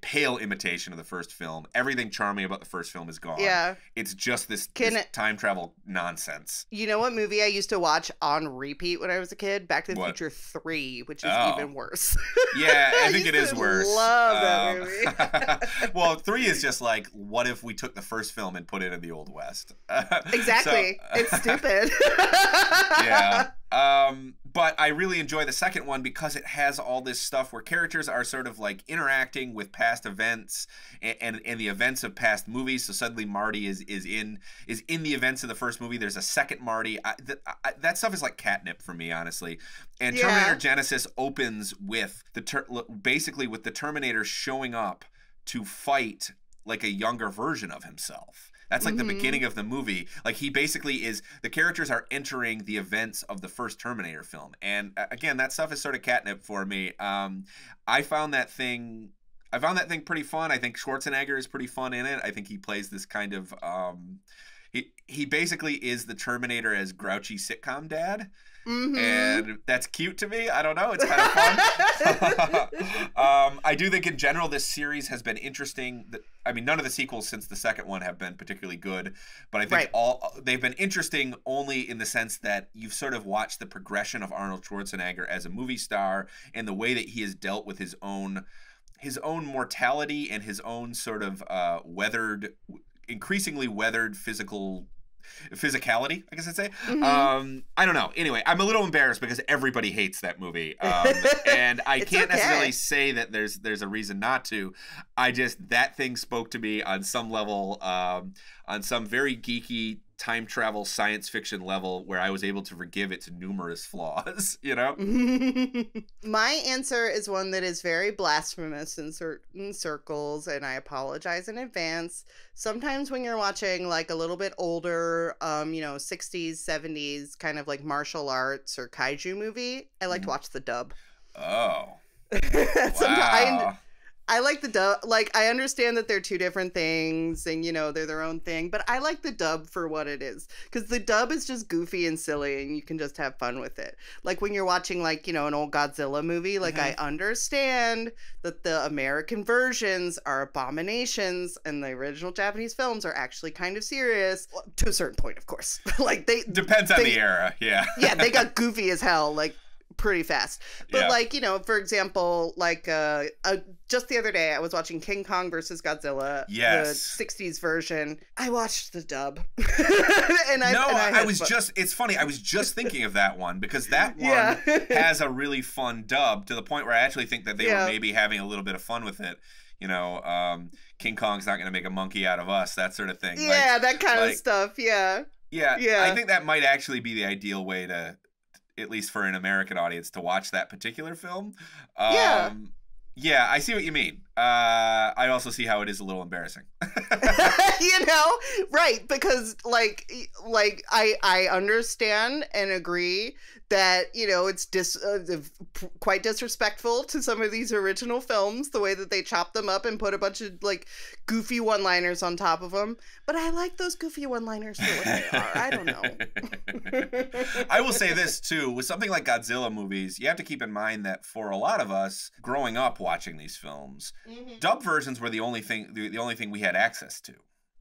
pale imitation of the first film. Everything charming about the first film is gone. Yeah. It's just this time travel nonsense. You know what movie I used to watch on repeat when I was a kid? Back to the Future 3, which is even worse. Yeah, I think it is worse. Love that movie. Well, 3 is just like, what if we took the first film and put it in the Old West? Exactly. It's stupid. Yeah. But I really enjoy the second one because it has all this stuff where characters are sort of like interacting with past events and the events of past movies. So suddenly Marty is in the events of the first movie. There's a second Marty. That stuff is like catnip for me, honestly. And Terminator Genesis opens with basically with the Terminator showing up to fight like a younger version of himself. That's like the beginning of the movie. Like he basically is, the characters are entering the events of the first Terminator film. And again, that stuff is sort of catnip for me. I found that thing pretty fun. I think Schwarzenegger is pretty fun in it. I think he plays this kind of, he basically is the Terminator as grouchy sitcom dad. Mm-hmm. And that's cute to me. I don't know. It's kind of fun. I do think in general this series has been interesting. I mean, none of the sequels since the second one have been particularly good, but I think they've been interesting only in the sense that you've sort of watched the progression of Arnold Schwarzenegger as a movie star and the way that he has dealt with his own mortality and his own sort of increasingly weathered physicality, I guess I'd say. Mm-hmm. I don't know. Anyway, I'm a little embarrassed because everybody hates that movie, and I can't necessarily say that there's a reason not to. That thing spoke to me on some level, on some very geeky time travel science fiction level, where I was able to forgive its numerous flaws. You know. My answer is one that is very blasphemous in certain circles, and I apologize in advance. Sometimes when you're watching like a little bit older, 60s, 70s kind of like martial arts or kaiju movie, I like to watch the dub. Oh. Wow. I like the dub. Like, I understand that they're two different things and, they're their own thing, but I like the dub for what it is. Because the dub is just goofy and silly and you can just have fun with it. Like, when you're watching, like, an old Godzilla movie, like, I understand that the American versions are abominations and the original Japanese films are actually kind of serious. Well, to a certain point, of course. Like, Depends on the era, yeah. Yeah, they got goofy as hell, like, pretty fast. But for example, like just the other day I was watching King Kong versus Godzilla, the 60s version. I watched the dub. It's funny, I was just thinking of that one because that one has a really fun dub to the point where I actually think that they were maybe having a little bit of fun with it. King Kong's not going to make a monkey out of us, that sort of thing. Yeah, that kind of stuff. Yeah. I think that might actually be the ideal way to, at least for an American audience, to watch that particular film. Yeah, I see what you mean. I also see how it is a little embarrassing. Right, because like I understand and agree that it's quite disrespectful to some of these original films, the way that they chop them up and put a bunch of like goofy one-liners on top of them. But I like those goofy one-liners for what they are. I don't know. I will say this too, with something like Godzilla movies, you have to keep in mind that for a lot of us growing up watching these films, dub versions were the only thing we had access to.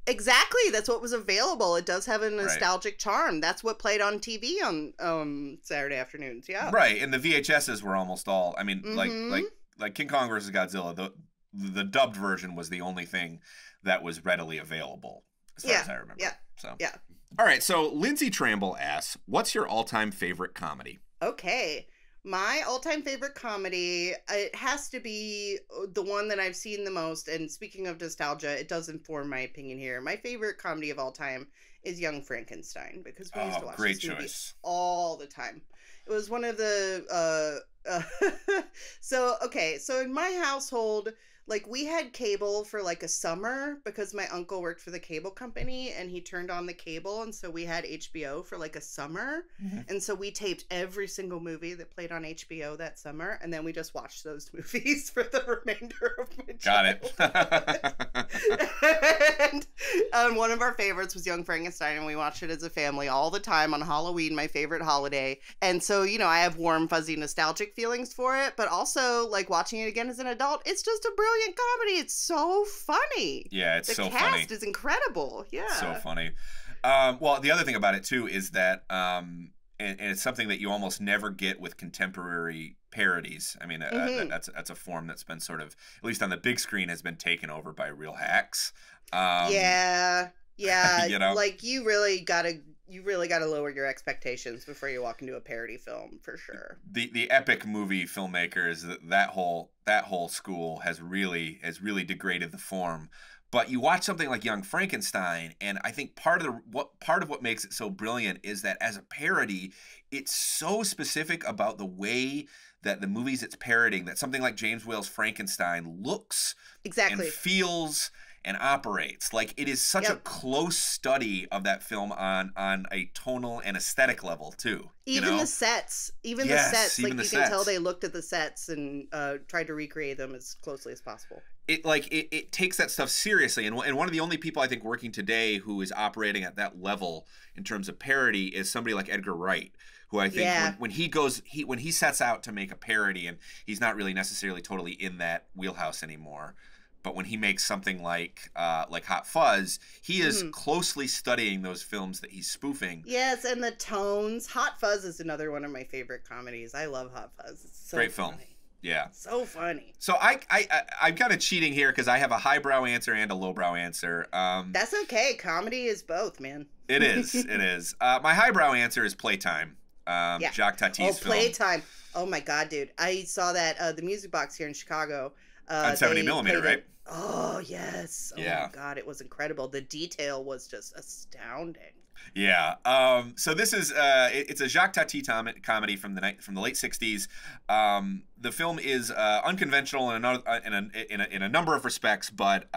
Exactly. That's what was available. It does have a nostalgic charm. That's what played on TV on Saturday afternoons. Yeah. Right. And the VHSs were almost all, I mean, like King Kong versus Godzilla, the dubbed version was the only thing that was readily available, as far as I remember. Yeah. So. Yeah. All right. So Lindsay Tramble asks, what's your all-time favorite comedy? Okay. My all-time favorite comedy, it has to be the one that I've seen the most. And speaking of nostalgia, it does inform my opinion here. My favorite comedy of all time is Young Frankenstein, because we used to watch this movie all the time. It was one of the so in my household, like, we had cable for like a summer because my uncle worked for the cable company and he turned on the cable, and so we had HBO for like a summer. And so we taped every single movie that played on HBO that summer, and then we just watched those movies for the remainder of my childhood. Got it. And one of our favorites was Young Frankenstein, and we watched it as a family all the time on Halloween, my favorite holiday. And so, I have warm, fuzzy, nostalgic feelings for it, but also, like, watching it again as an adult, it's just a brilliant comedy. It's so funny. Yeah, it's so funny. The cast is incredible. Yeah. So funny. Well, the other thing about it, too, is that, and it's something that you almost never get with contemporary parodies. I mean, that's a form that's been sort of, at least on the big screen, has been taken over by real hacks. Yeah. Like, you really gotta lower your expectations before you walk into a parody film, for sure. The epic movie filmmakers, that whole school has really degraded the form. But you watch something like Young Frankenstein, and I think part of what makes it so brilliant is that as a parody, it's so specific about the way that the movies it's parodying, that something like James Whale's Frankenstein looks and feels and operates. Like, it is such a close study of that film on a tonal and aesthetic level too. Even the sets. Like, you can tell they looked at the sets and tried to recreate them as closely as possible. it takes that stuff seriously, and one of the only people I think working today who is operating at that level in terms of parody is somebody like Edgar Wright, who I think when he sets out to make a parody, and he's not really necessarily totally in that wheelhouse anymore, but when he makes something like Hot Fuzz, he is closely studying those films that he's spoofing. Yes, and the tones. Hot Fuzz is another one of my favorite comedies. I love Hot Fuzz. It's so great funny. film. Yeah. So funny. So I'm kind of cheating here because I have a highbrow answer and a lowbrow answer. That's okay. Comedy is both, man. It is. It is. My highbrow answer is Playtime. Jacques Tati's film. Playtime. Oh my God, dude. I saw that, the Music Box here in Chicago. On 70 millimeter, right? Oh, yes. Oh yeah. my God, it was incredible. The detail was just astounding. Yeah. So this is it's a Jacques Tati comedy from the late 60s. The film is unconventional in a number of respects, but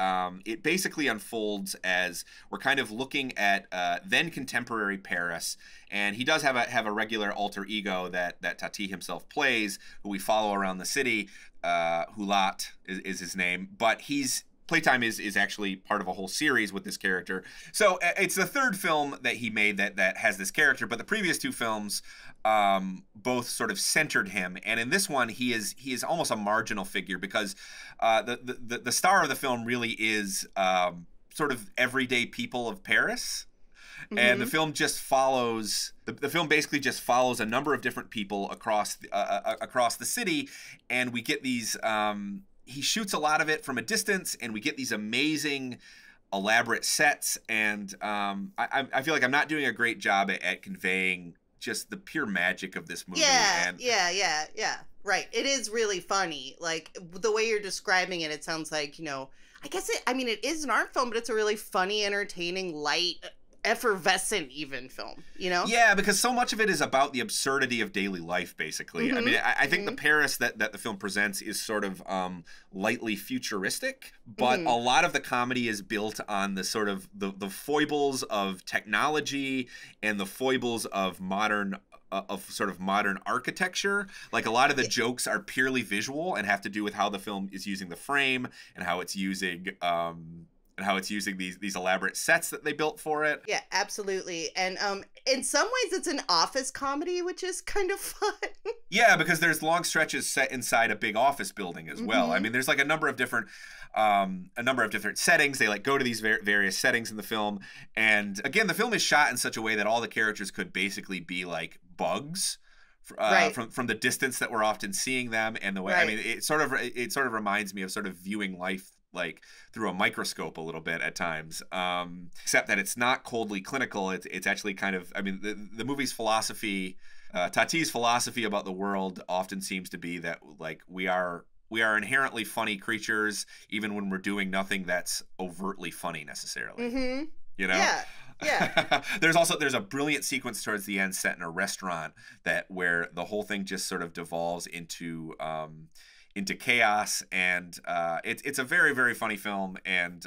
it basically unfolds as we're kind of looking at then contemporary Paris, and he does have a regular alter ego that Tati himself plays, who we follow around the city. Hulat is his name, but Playtime is actually part of a whole series with this character. So it's the third film that he made that has this character, but the previous two films both sort of centered him, and in this one he is almost a marginal figure because the star of the film really is sort of everyday people of Paris. And the film just follows. The film basically just follows a number of different people across the city, and we get these. He shoots a lot of it from a distance, and we get these amazing, elaborate sets. And I feel like I'm not doing a great job at conveying just the pure magic of this movie. Yeah. Right. It is really funny. Like the way you're describing it, it sounds like, I guess it is an art film, but it's a really funny, entertaining, light, effervescent even film, Yeah, because so much of it is about the absurdity of daily life, basically. I think the Paris that the film presents is sort of lightly futuristic, but a lot of the comedy is built on the sort of the foibles of technology and the foibles of modern architecture. Like a lot of the jokes are purely visual and have to do with how the film is using the frame and how it's using these elaborate sets that they built for it. Yeah, absolutely. And in some ways it's an office comedy, which is kind of fun. Yeah, because there's long stretches set inside a big office building as well. I mean, there's like a number of different settings. They like go to these various settings in the film. And again, the film is shot in such a way that all the characters could basically be like bugs. From the distance that we're often seeing them, and the way it sort of reminds me of sort of viewing life like through a microscope a little bit at times, except that it's not coldly clinical. It's actually kind of, the movie's philosophy, Tati's philosophy about the world often seems to be that like we are inherently funny creatures even when we're doing nothing that's overtly funny necessarily. Yeah. There's a brilliant sequence towards the end set in a restaurant where the whole thing just sort of devolves into chaos, and it's a very, very funny film, and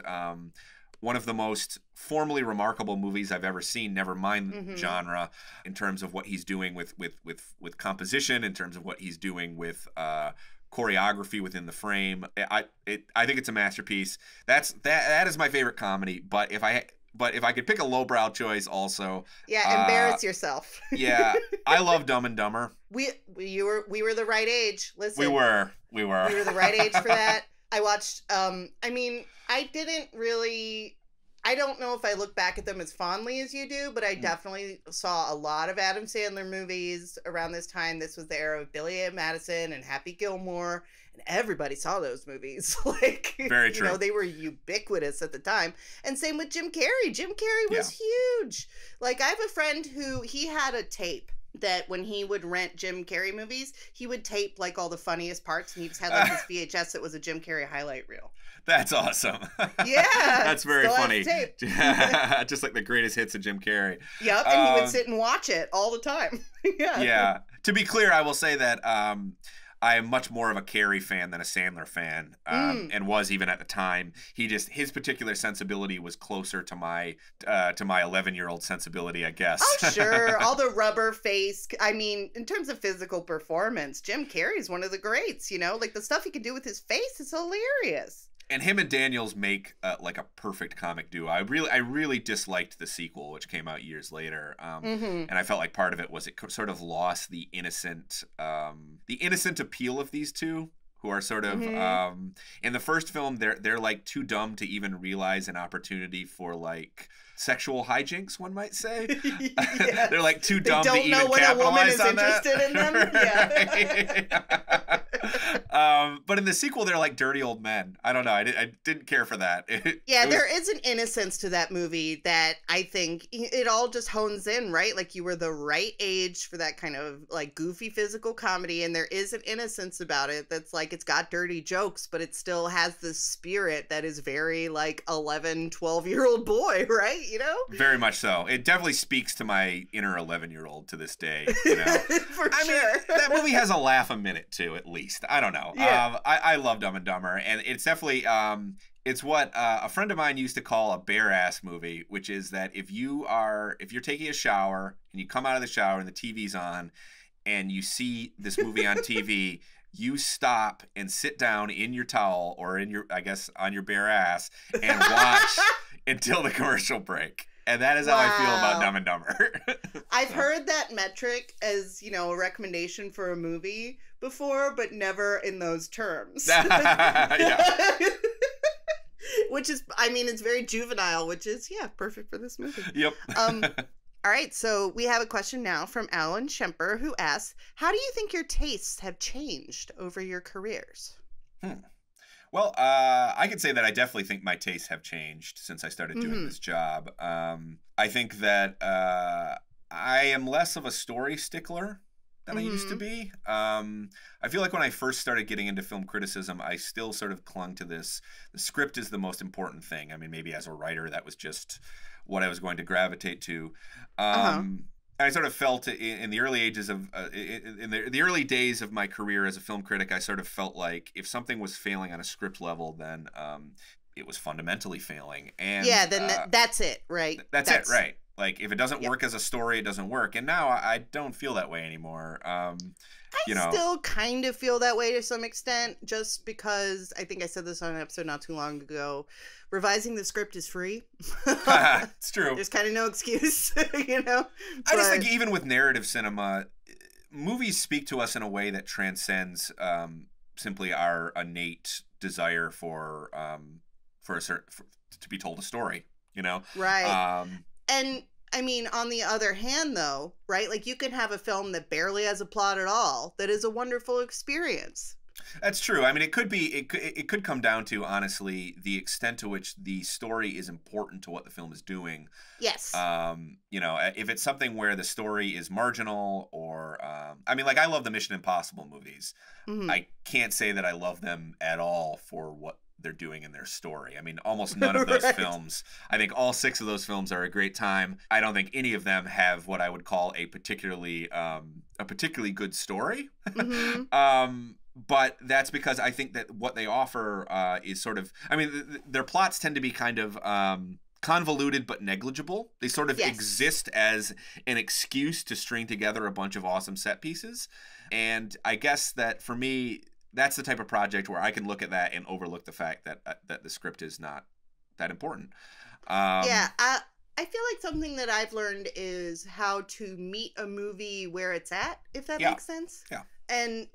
one of the most formally remarkable movies I've ever seen, never mind genre, in terms of what he's doing with composition, in terms of what he's doing with choreography within the frame. I think it's a masterpiece. That is my favorite comedy, but if I could pick a lowbrow choice also. Yeah, embarrass yourself. Yeah, I love Dumb and Dumber. We were the right age. Listen. We were the right age for that. I watched I don't know if I look back at them as fondly as you do, but I definitely saw a lot of Adam Sandler movies around this time. This was the era of Billy and Madison and Happy Gilmore, and everybody saw those movies. Like, very true. They were ubiquitous at the time. And same with Jim Carrey. Jim Carrey was huge. Like, I have a friend who he had a tape that when he would rent Jim Carrey movies, he would tape like all the funniest parts, and he just had like this VHS that was a Jim Carrey highlight reel. That's awesome. Yeah. That's very funny. Tape. Just like the greatest hits of Jim Carrey. Yep, and he would sit and watch it all the time. Yeah. Yeah. To be clear, I will say that I am much more of a Carrey fan than a Sandler fan, and was even at the time. His particular sensibility was closer to my 11-year-old sensibility, I guess. Oh, sure. All the rubber face. I mean, in terms of physical performance, Jim Carrey's one of the greats, like the stuff he could do with his face is hilarious. And him and Daniels make like a perfect comic duo. I really disliked the sequel, which came out years later, and I felt like part of it was it sort of lost the innocent appeal of these two, who are sort of in the first film they're like too dumb to even realize an opportunity for like sexual hijinks, one might say. Yes. They're like too dumb to even capitalize on that. They don't know when a woman is interested in them. Yeah. But in the sequel, they're like dirty old men. I don't know. I didn't care for that. There is an innocence to that movie that I think it all just hones in, right? Like you were the right age for that kind of like goofy physical comedy, and there is an innocence about it that's like it's got dirty jokes, but it still has this spirit that is very like 11, 12-year-old boy, right? You know? Very much so. It definitely speaks to my inner 11-year-old to this day. You know? I mean, that movie has a laugh a minute too, at least. I don't know. Yeah. I love Dumb and Dumber, and it's definitely it's what a friend of mine used to call a bare ass movie, which is that if you're taking a shower and you come out of the shower and the TV's on, and you see this movie on TV. You stop and sit down in your towel or on your bare ass and watch until the commercial break. And that is how I feel about Dumb and Dumber. I've heard that metric as, a recommendation for a movie before, but never in those terms. Which is, it's very juvenile, which is, perfect for this movie. Yep. All right, so we have a question now from Alan Schemper, who asks, how do you think your tastes have changed over your careers? Well, I could say that I definitely think my tastes have changed since I started doing this job. I think that I am less of a story stickler than I used to be. I feel like when I first started getting into film criticism, I still sort of clung to this. The script is the most important thing. I mean, maybe as a writer, that was just what I was going to gravitate to. I sort of felt in the early ages of in the early days of my career as a film critic, I sort of felt like if something was failing on a script level, then it was fundamentally failing. And then that's it, right? That's it, right? Like if it doesn't work as a story, it doesn't work. And now I don't feel that way anymore. I still kind of feel that way to some extent, just because I think I said this on an episode not too long ago. Revising the script is free. It's true. There's kind of no excuse, I just think even with narrative cinema, movies speak to us in a way that transcends simply our innate desire for to be told a story. Right. And on the other hand, though, right? Like you can have a film that barely has a plot at all that is a wonderful experience. That's true. It could be. It could come down to honestly the extent to which the story is important to what the film is doing. Yes. If it's something where the story is marginal, or I love the Mission Impossible movies. I can't say that I love them at all for what they're doing in their story. Almost none of those films. I think all 6 of those films are a great time. I don't think any of them have what I would call a particularly good story. But that's because I think that what they offer is sort of, their plots tend to be kind of convoluted but negligible. They sort of exist as an excuse to string together a bunch of awesome set pieces. And I guess that for me, that's the type of project where I can look at that and overlook the fact that the script is not that important. I feel like something that I've learned is how to meet a movie where it's at, if that makes sense. Yeah. And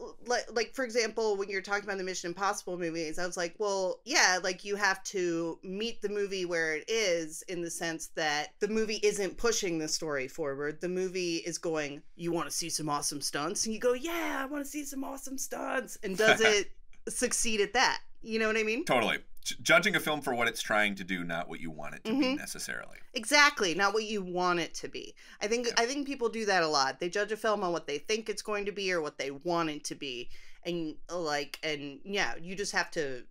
like for example, when you're talking about the Mission Impossible movies, I was like, well, yeah, like you have to meet the movie where it is, in the sense that the movie isn't pushing the story forward. The movie is going, you want to see some awesome stunts? And you go, yeah, I want to see some awesome stunts. And does it succeed at that? You know what I mean? Totally. Judging a film for what it's trying to do, not what you want it to be necessarily. Exactly, not what you want it to be. I think people do that a lot. They judge a film on what they think it's going to be or what they want it to be, and you just have to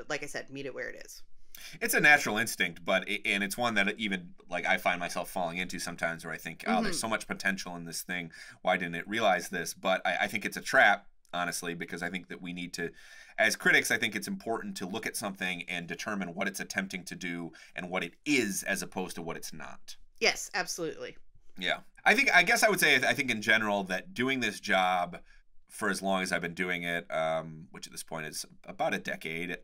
like I said, meet it where it is. It's a natural instinct, and it's one that even like I find myself falling into sometimes, where I think, oh, there's so much potential in this thing. Why didn't it realize this? But I think it's a trap, honestly, because I think that we need to, as critics, I think it's important to look at something and determine what it's attempting to do and what it is, as opposed to what it's not. Yes, absolutely. Yeah. I guess I would say, I think in general that doing this job for as long as I've been doing it, which at this point is about a decade,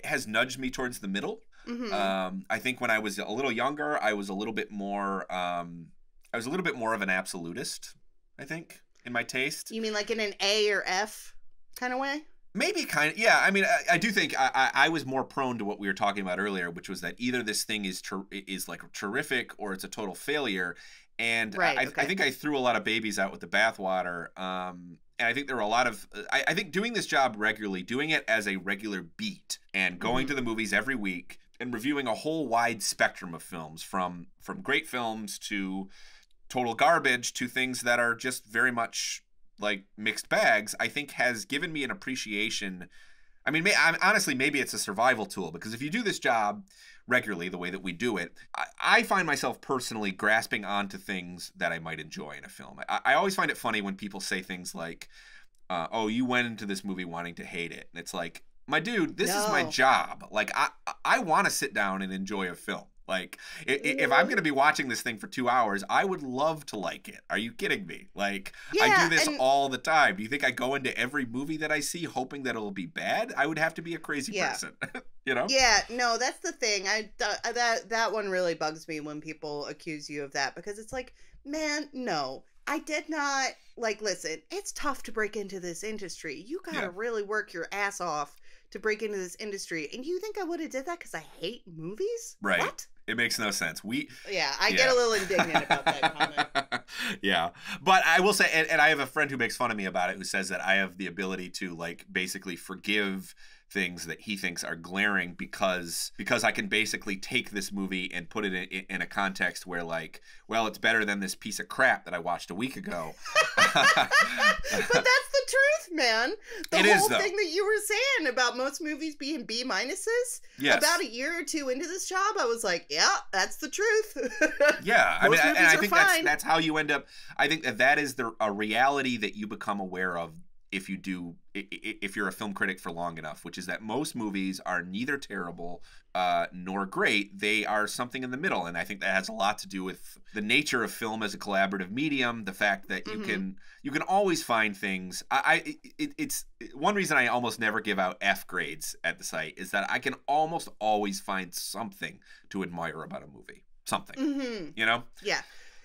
has nudged me towards the middle. I think when I was a little younger, I was a little bit more of an absolutist, I think, in my taste. You mean like in an A or F kind of way? Maybe kind of, yeah. I mean, I do think I was more prone to what we were talking about earlier, which was that either this thing is like terrific or it's a total failure. And I think I threw a lot of babies out with the bathwater. And I think there were a lot of, I think doing this job regularly, doing it as a regular beat and going to the movies every week and reviewing a whole wide spectrum of films, from great films to total garbage to things that are just very much like mixed bags, I think has given me an appreciation. I mean, honestly, maybe it's a survival tool, because if you do this job regularly the way that we do it, I find myself personally grasping onto things that I might enjoy in a film. I always find it funny when people say things like, oh, you went into this movie wanting to hate it. And it's like, my dude, this is my job. Like, I want to sit down and enjoy a film. Like, if I'm going to be watching this thing for 2 hours, I would love to like it. Are you kidding me? Like, I do this all the time. Do you think I go into every movie that I see hoping that it'll be bad? I would have to be a crazy person, you know? Yeah, no, that's the thing. That one really bugs me when people accuse you of that, because it's like, man, no. I did not, like, listen, it's tough to break into this industry. You got to really work your ass off to break into this industry. And you think I would have did that because I hate movies? Right. What? It makes no sense. I get a little indignant about that comment. Yeah. But I will say, and I have a friend who makes fun of me about it, who says that I have the ability to, like, basically forgive things that he thinks are glaring because I can basically take this movie and put it in a context where, like, well, it's better than this piece of crap that I watched a week ago. But that's the truth, man. The whole thing that you were saying about most movies being B minuses. Yes. About a year or two into this job, I was like, yeah, that's the truth. Yeah, I mean, and I think that's how you end up. I think that is a reality that you become aware of if you're a film critic for long enough, which is that most movies are neither terrible nor great. They are something in the middle, and I think that has a lot to do with the nature of film as a collaborative medium. The fact that you can always find things. It's one reason I almost never give out F grades at the site, is that I can almost always find something to admire about a movie. Something, you know? Yeah.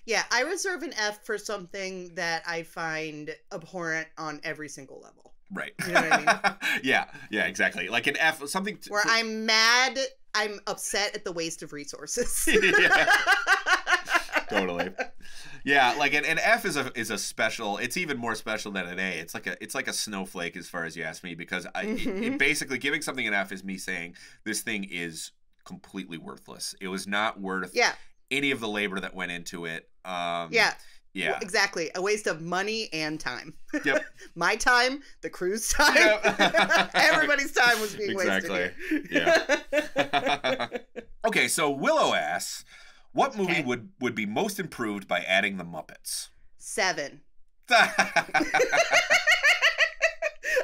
Yeah, I reserve an F for something that I find abhorrent on every single level. Right. You know what I mean? Yeah, exactly. Like an F, something where I'm mad, I'm upset at the waste of resources. Yeah. Totally. Yeah, like an F is a special. It's even more special than an A. It's like a snowflake as far as you ask me, because it basically giving something an F is me saying this thing is completely worthless. It was not worth any of the labor that went into it. Yeah, well, exactly. A waste of money and time. Yep. My time, the crew's time. Yep. Everybody's time was being wasted here. Yeah. Okay, so Willow asks, what movie would be most improved by adding the Muppets? 7.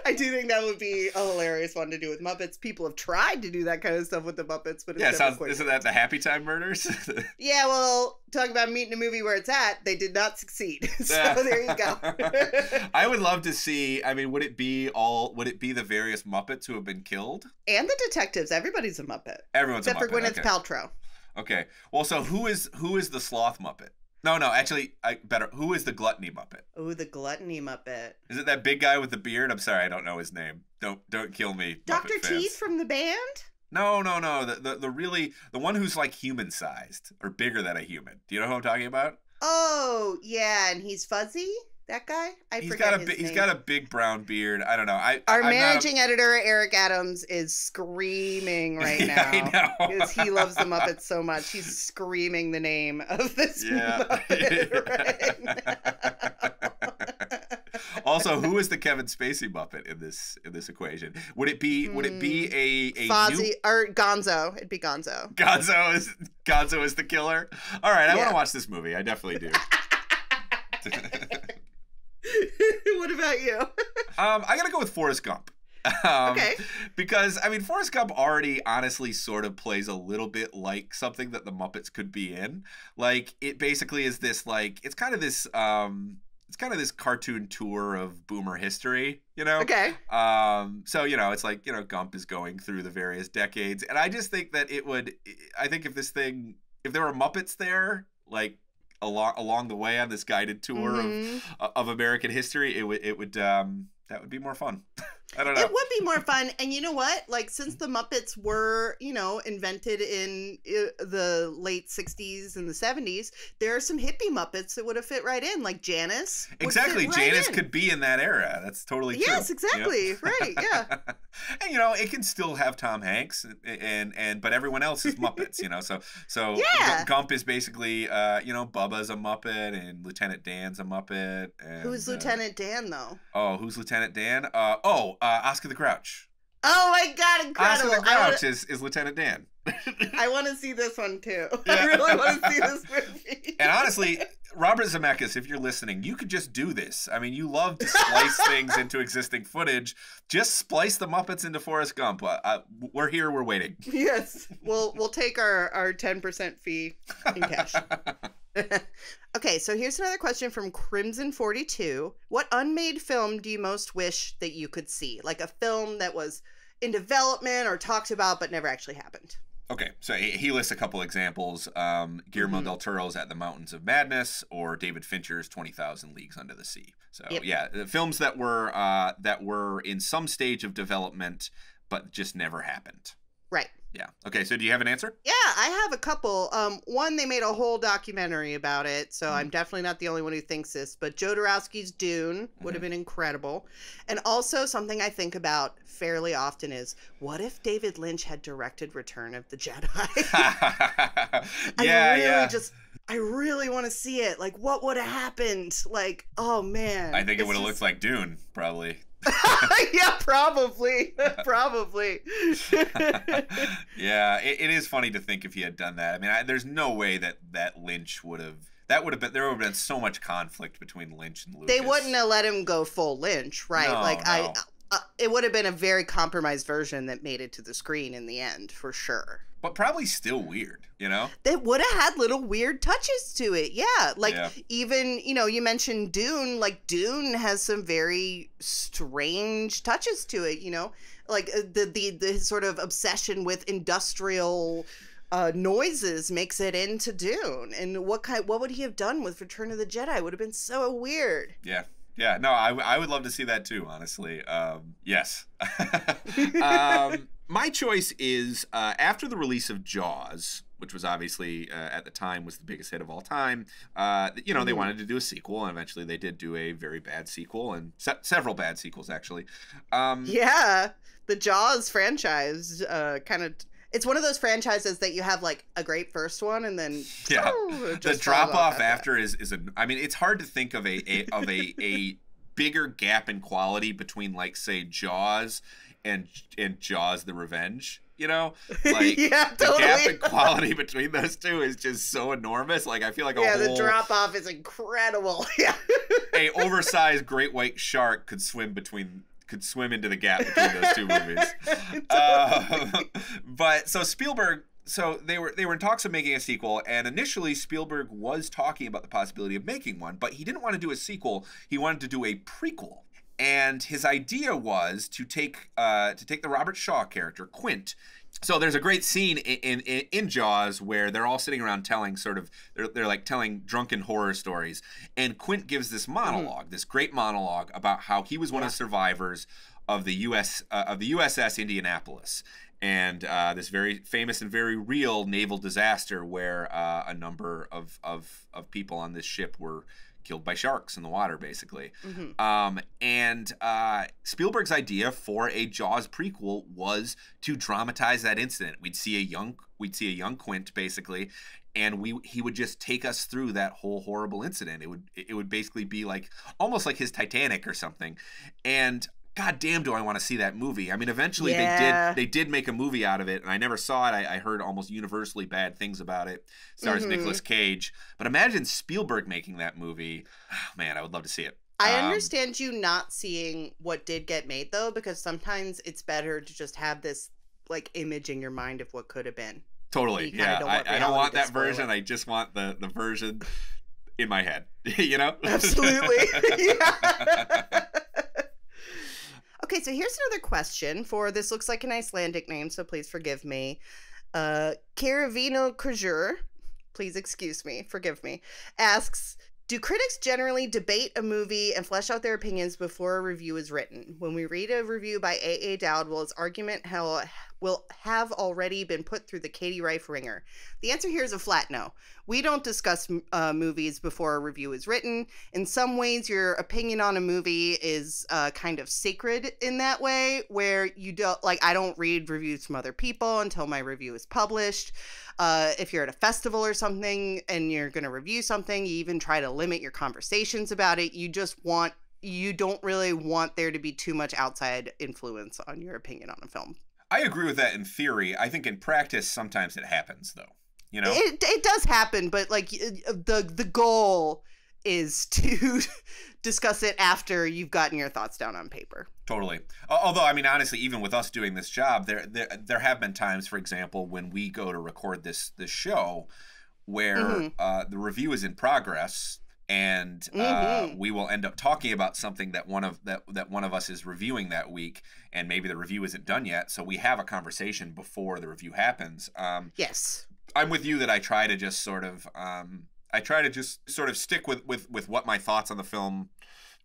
I do think that would be a hilarious one to do with Muppets. People have tried to do that kind of stuff with the Muppets, but it's isn't that the Happy Time Murders? Yeah, well, talk about meeting a movie where it's at. They did not succeed. So there you go. I would love to see. I mean, would it be the various Muppets who have been killed? And the detectives. Everybody's a Muppet. Everyone's except a Muppet. Except for Gwyneth Paltrow. Okay. Well, so who is the Sloth Muppet? No, actually, who is the Gluttony Muppet? Oh, the Gluttony Muppet. Is it that big guy with the beard? I'm sorry, I don't know his name. Don't kill me, Dr. Muppet fans. Teeth from the band? No. The one who's like human sized or bigger than a human. Do you know who I'm talking about? Oh, yeah, and he's fuzzy. That guy? He's got a big brown beard. I don't know. Our managing editor, Eric Adams, is screaming right now. I know. Because he loves the Muppets so much. He's screaming the name of this Muppet right now. Also, who is the Kevin Spacey Muppet in this equation? Would it be a Fozzie or Gonzo? It'd be Gonzo. Gonzo is the killer. All right, I want to watch this movie. I definitely do. What about you? I gotta go with Forrest Gump. Okay. Because, I mean, Forrest Gump already honestly sort of plays a little bit like something that the Muppets could be in. Like, it basically is this, like, it's kind of this, it's kind of this cartoon tour of boomer history, you know? Okay. So, you know, it's like, you know, Gump is going through the various decades. And I just think that I think if there were Muppets there, like along the way on this guided tour of American history, that would be more fun. I don't know. It would be more fun. And you know what? Like, since the Muppets were, you know, invented in the late 60s and the 70s, there are some hippie Muppets that would have fit right in, like Janice. Exactly. Janice could be in that era. That's totally true. Yes, exactly. Yep. Right, yeah. And, you know, it can still have Tom Hanks, but everyone else is Muppets, you know. So yeah. Gump is basically, you know, Bubba's a Muppet and Lieutenant Dan's a Muppet. And, who's Lieutenant Dan, though? Oh, who's Lieutenant Dan? Oscar the Grouch. Oh my God, incredible. Oscar the Grouch is Lieutenant Dan. I want to see this one too. Yeah. I really want to see this movie. And honestly, Robert Zemeckis, if you're listening, you could just do this. I mean, you love to splice things into existing footage. Just splice the Muppets into Forrest Gump. We're here. We're waiting. Yes. We'll take our 10% fee in cash. Okay, so here's another question from Crimson42. What unmade film do you most wish that you could see? Like a film that was in development or talked about but never actually happened. Okay, so he lists a couple examples. Guillermo del Toro's At the Mountains of Madness or David Fincher's 20,000 Leagues Under the Sea. So yeah, the films that were in some stage of development but just never happened. Right. Yeah. Okay, so do you have an answer? Yeah, I have a couple. One, they made a whole documentary about it, so I'm definitely not the only one who thinks this, but Jodorowsky's Dune would have been incredible. And also something I think about fairly often is, what if David Lynch had directed Return of the Jedi? I really want to see it. Like, what would have happened? Like, oh man. I think it would have looked like Dune, probably. Yeah, probably. Probably. Yeah, it is funny to think if he had done that. I mean, there's no way that Lynch would have. There would have been so much conflict between Lynch and Lucas. They wouldn't have let him go full Lynch, right? No. It would have been a very compromised version that made it to the screen in the end, for sure. But probably still weird, you know? They would have had little weird touches to it, yeah. Even, you know, you mentioned Dune. Like, Dune has some very strange touches to it, you know? Like, the sort of obsession with industrial noises makes it into Dune. And what would he have done with Return of the Jedi? It would have been so weird. Yeah. Yeah, no, I would love to see that too, honestly. Yes. My choice is after the release of Jaws, which was obviously at the time was the biggest hit of all time. You know, they wanted to do a sequel, and eventually they did do a very bad sequel, and several bad sequels actually. Yeah, the Jaws franchise kind of. It's one of those franchises that you have like a great first one, and then the drop off after is I mean, it's hard to think of a bigger gap in quality between, like, say, Jaws and Jaws: The Revenge. You know, like yeah, the totally. gap in quality between those two is just so enormous. Like, I feel like the drop off is incredible. Yeah, a oversized great white shark could swim into the gap between those two movies. But so Spielberg, they were in talks of making a sequel, and initially Spielberg was talking about the possibility of making one, but he didn't want to do a sequel. He wanted to do a prequel. And his idea was to take the Robert Shaw character, Quint. So there's a great scene in Jaws where they're all sitting around telling they're like telling drunken horror stories, and Quint gives this monologue, this great monologue about how he was one of the survivors of the USS Indianapolis, and this very famous and very real naval disaster where a number of people on this ship were killed by sharks in the water, basically. And Spielberg's idea for a Jaws prequel was to dramatize that incident. We'd see a young Quint, basically, and he would just take us through that whole horrible incident. It would basically be like almost like his Titanic or something. And God damn, do I want to see that movie. I mean, eventually they did make a movie out of it, and I never saw it. I heard almost universally bad things about it. Stars Nicolas Cage. But imagine Spielberg making that movie. Oh, man, I would love to see it. I understand you not seeing what did get made, though, because sometimes it's better to just have this like image in your mind of what could have been. Totally, yeah. I don't want that version. I just want the version in my head, you know? Absolutely. Yeah. Okay, so here's another question for this looks like an Icelandic name, so please forgive me. Caravino Krajur, please excuse me, forgive me, asks, do critics generally debate a movie and flesh out their opinions before a review is written? When we read a review by A.A. Dowd, will his argument will have already been put through the Katie Rife ringer? The answer here is a flat no. We don't discuss movies before a review is written. In some ways, your opinion on a movie is kind of sacred in that way, where you don't, like, I don't read reviews from other people until my review is published. If you're at a festival or something and you're going to review something, you even try to limit your conversations about it. You don't really want there to be too much outside influence on your opinion on a film. I agree with that in theory. I think in practice, sometimes it happens, though. You know, it does happen, but like the goal is to discuss it after you've gotten your thoughts down on paper. Totally. Although, I mean, honestly, even with us doing this job, there have been times, for example, when we go to record this show, where the review is in progress, and we will end up talking about something that one of us is reviewing that week, and maybe the review isn't done yet, so we have a conversation before the review happens. Yes, I'm with you that I try to just sort of stick with what my thoughts on the film,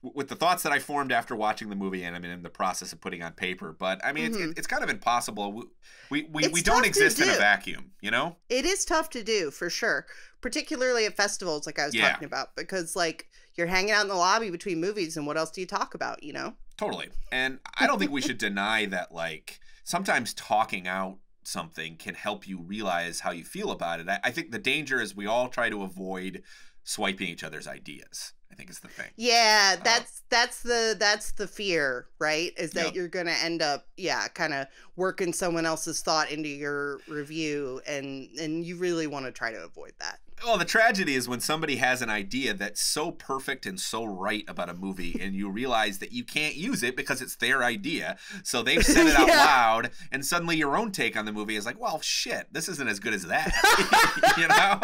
with the thoughts that I formed after watching the movie, and I'm in the process of putting on paper. But I mean, it's kind of impossible. We don't exist in a vacuum, you know? It is tough to do, for sure. Particularly at festivals, like I was talking about, because like you're hanging out in the lobby between movies, and what else do you talk about, you know? Totally. And I don't think we should deny that, like, sometimes talking out something can help you realize how you feel about it. I think the danger is we all try to avoid swiping each other's ideas, I think is the thing. Yeah, that's the fear, right? Is that you're gonna end up, kind of working someone else's thought into your review, and you really want to try to avoid that. Well, the tragedy is when somebody has an idea that's so perfect and so right about a movie, and you realize that you can't use it because it's their idea. So they've said it out loud, and suddenly your own take on the movie is like, well, shit, this isn't as good as that. You know?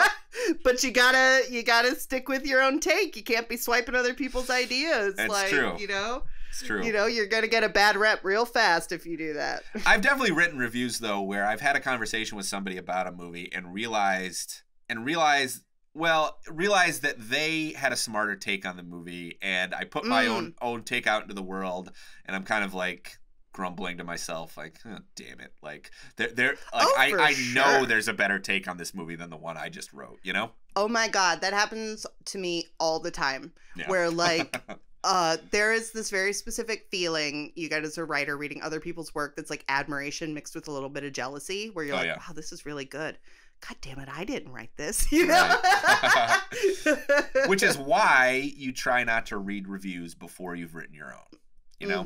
But you gotta stick with your own take. You can't be swiping other people's ideas. That's true. You know? It's true. You know, you're gonna get a bad rep real fast if you do that. I've definitely written reviews, though, where I've had a conversation with somebody about a movie and realized that they had a smarter take on the movie, and I put my own take out into the world, and I'm kind of like grumbling to myself, like, oh, damn it, like I know there's a better take on this movie than the one I just wrote, you know? Oh my God, that happens to me all the time, where like there is this very specific feeling you get as a writer reading other people's work that's like admiration mixed with a little bit of jealousy, where you're wow, this is really good. God damn it, I didn't write this. You know? Which is why you try not to read reviews before you've written your own. You know?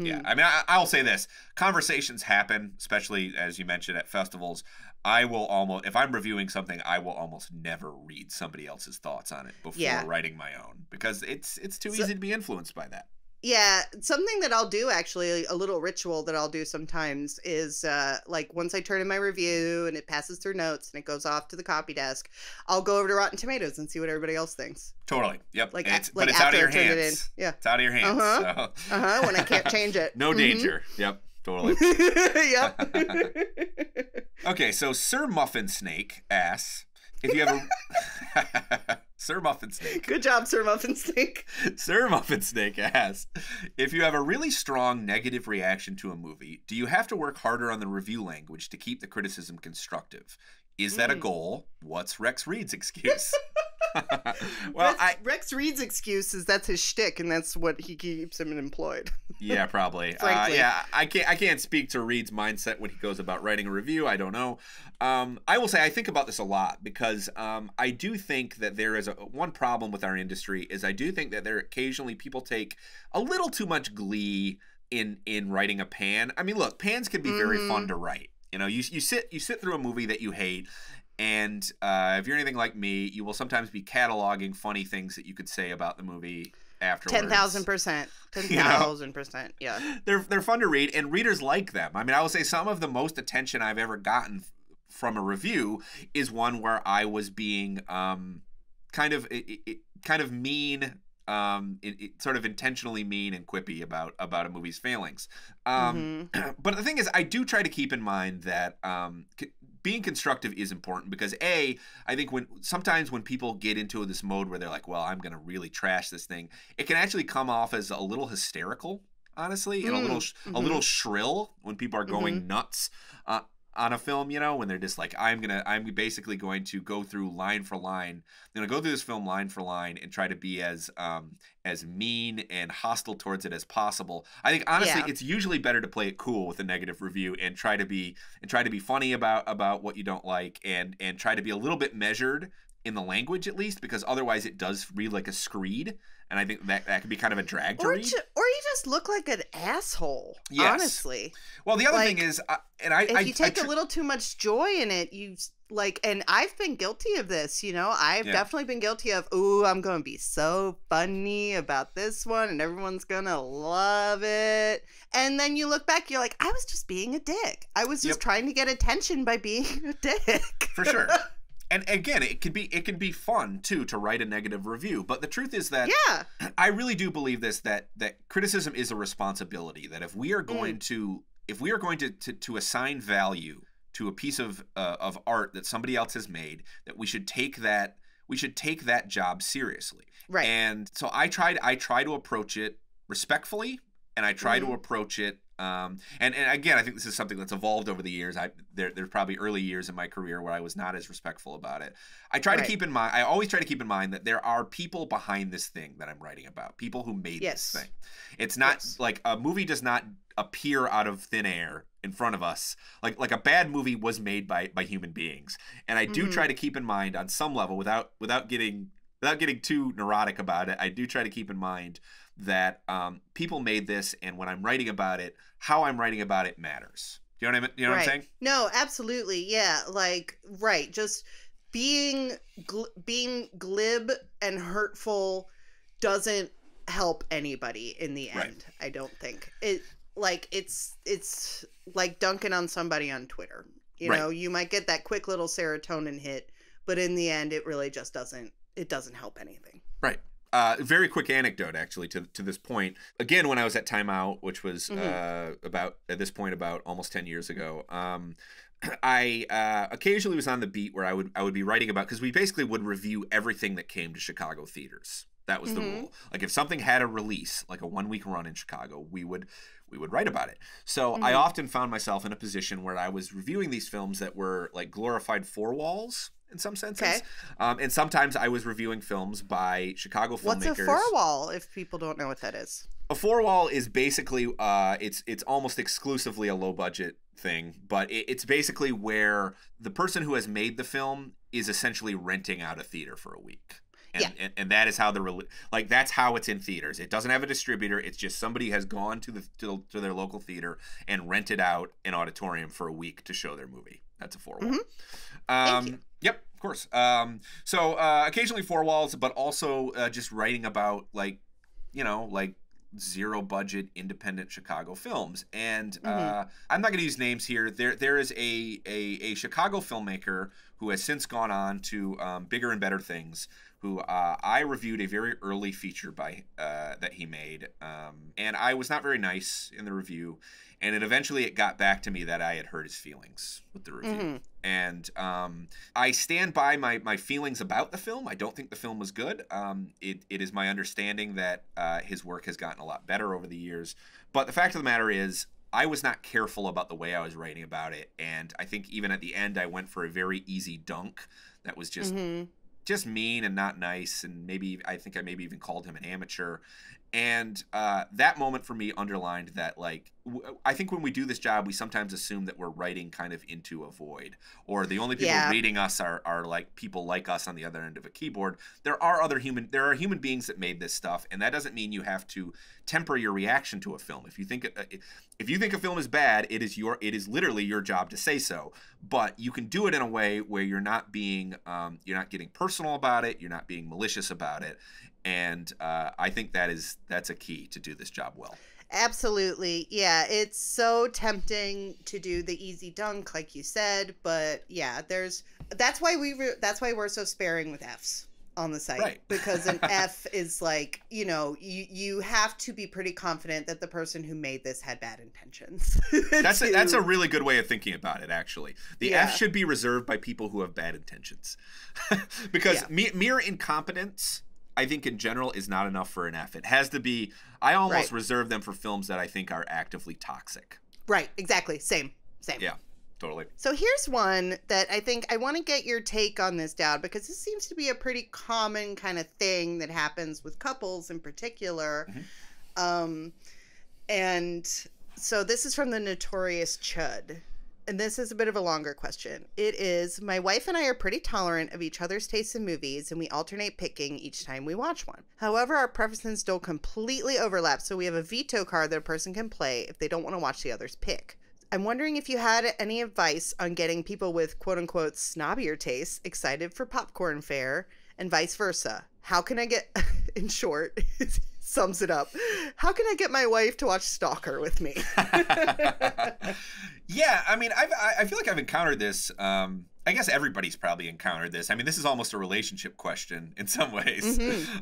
Yeah. I mean, I'll say this. Conversations happen, especially, as you mentioned, at festivals. If I'm reviewing something, I will almost never read somebody else's thoughts on it before writing my own. Because it's too easy to be influenced by that. Yeah, something that I'll do, actually, a little ritual that I'll do sometimes is, like, once I turn in my review and it passes through notes and it goes off to the copy desk, I'll go over to Rotten Tomatoes and see what everybody else thinks. Totally. Yep. But it's out of your hands. It's out of your hands. When I can't change it. No danger. Yep. Totally. Yep. Okay, so Sir Muffin Snake asks, if you have a... Sir Muffin Snake. Good job, Sir Muffin Snake. Sir Muffin Snake asks, if you have a really strong negative reaction to a movie, do you have to work harder on the review language to keep the criticism constructive? Is that a goal? What's Rex Reed's excuse? Well, Rex Reed's excuse is that's his shtick, and that's what he keeps him employed. Yeah, probably. I can't speak to Reed's mindset when he goes about writing a review. I don't know. I will say I think about this a lot because I do think that there is one problem with our industry is I do think that there occasionally people take a little too much glee in writing a pan. I mean, look, pans can be very fun to write. You know, you sit through a movie that you hate. And if you're anything like me, you will sometimes be cataloging funny things that you could say about the movie afterwards. 10,000%. 10,000%. Yeah. They're fun to read, and readers like them. I mean, I will say some of the most attention I've ever gotten from a review is one where I was being kind of mean, sort of intentionally mean and quippy about a movie's failings. But the thing is, I do try to keep in mind that being constructive is important because I think sometimes when people get into this mode where they're like, well, I'm going to really trash this thing, it can actually come off as a little hysterical, honestly, and a little shrill when people are going nuts on a film, you know, when they're just like, I'm basically going to go through line for line. I'm going to go through this film line for line and try to be as mean and hostile towards it as possible. I think honestly, it's usually better to play it cool with a negative review and try to be funny about what you don't like and try to be a little bit measured in the language at least, because otherwise it does read like a screed. And I think that could be kind of a drag to read. Or you just look like an asshole, honestly. Well, the other thing is, if you take a little too much joy in it, you like, and I've been guilty of this, you know, I've definitely been guilty of, ooh, I'm going to be so funny about this one and everyone's going to love it. And then you look back, you're like, I was just being a dick. I was just trying to get attention by being a dick. For sure. And again, it can be fun too to write a negative review. But the truth is that I really do believe that criticism is a responsibility. That if we are going to assign value to a piece of art that somebody else has made, that we should take that job seriously. Right. And so I try to approach it respectfully, and I try to approach it. And again, I think this is something that's evolved over the years. There's probably early years in my career where I was not as respectful about it. I always try to keep in mind that there are people behind this thing that I'm writing about, people who made this thing. It's not like a movie does not appear out of thin air in front of us. Like a bad movie was made by human beings. And I do try to keep in mind on some level, without getting too neurotic about it, I do try to keep in mind that people made this, and when I'm writing about it, how I'm writing about it matters. You know what I mean? You know what I'm saying? No, absolutely. Yeah, like just being glib and hurtful doesn't help anybody in the end. I don't think it's like dunking on somebody on Twitter. You know, you might get that quick little serotonin hit, but in the end, it really just doesn't help anything. Right. Very quick anecdote, actually, to this point. Again, when I was at Time Out, which was about almost 10 years ago, I occasionally was on the beat where I would be writing about, because we basically would review everything that came to Chicago theaters. That was the rule. Like if something had a release, like a 1-week run in Chicago, we would write about it. So I often found myself in a position where I was reviewing these films that were like glorified four walls in some senses. Okay. And sometimes I was reviewing films by Chicago filmmakers. What's a four wall, if people don't know what that is? A four wall is basically it's almost exclusively a low budget thing, but it's basically where the person who has made the film is essentially renting out a theater for a week. And that is how that's how it's in theaters. It doesn't have a distributor. It's just somebody has gone to their local theater and rented out an auditorium for a week to show their movie. That's a four wall. Thank you. Yep, of course. So occasionally four walls, but also just writing about zero budget independent Chicago films. And I'm not going to use names here. There is a Chicago filmmaker who has since gone on to bigger and better things, who I reviewed a very early feature by that he made, and I was not very nice in the review, and eventually it got back to me that I had hurt his feelings with the review. And I stand by my feelings about the film. I don't think the film was good. It is my understanding that his work has gotten a lot better over the years, but the fact of the matter is, I was not careful about the way I was writing about it, and I think even at the end I went for a very easy dunk that was just mean and not nice, and I think I maybe even called him an amateur. And that moment for me underlined that, I think when we do this job, we sometimes assume that we're writing kind of into a void, or the only people reading us are like people like us on the other end of a keyboard. There are human beings that made this stuff, and that doesn't mean you have to temper your reaction to a film. If you think a film is bad, it is literally your job to say so. But you can do it in a way where you're not getting personal about it, you're not being malicious about it. And I think that's a key to do this job well. Absolutely. Yeah, it's so tempting to do the easy dunk, like you said, but yeah, that's why we're so sparing with Fs. on the site, Right. because an F is like, you know, you have to be pretty confident that the person who made this had bad intentions. That's a really good way of thinking about it, actually. The Yeah. F should be reserved by people who have bad intentions. Because mere incompetence, I think in general, is not enough for an F. It has to be, I almost reserve them for films that I think are actively toxic. Right, exactly. Same. Yeah, totally. So here's one that I think I want to get your take on this, Dowd, because this seems to be a pretty common kind of thing that happens with couples in particular. And so this is from the Notorious Chud. And this is a bit of a longer question. It is, my wife and I are pretty tolerant of each other's tastes in movies, and we alternate picking each time we watch one. However, our preferences don't completely overlap, so we have a veto card that a person can play if they don't want to watch the other's pick. I'm wondering if you had any advice on getting people with quote-unquote snobbier tastes excited for popcorn fare, and vice versa. How can I get, in short, sums it up, how can I get my wife to watch Stalker with me? Yeah, I mean, I feel like I've encountered this. I guess everybody's probably encountered this. I mean, this is almost a relationship question in some ways.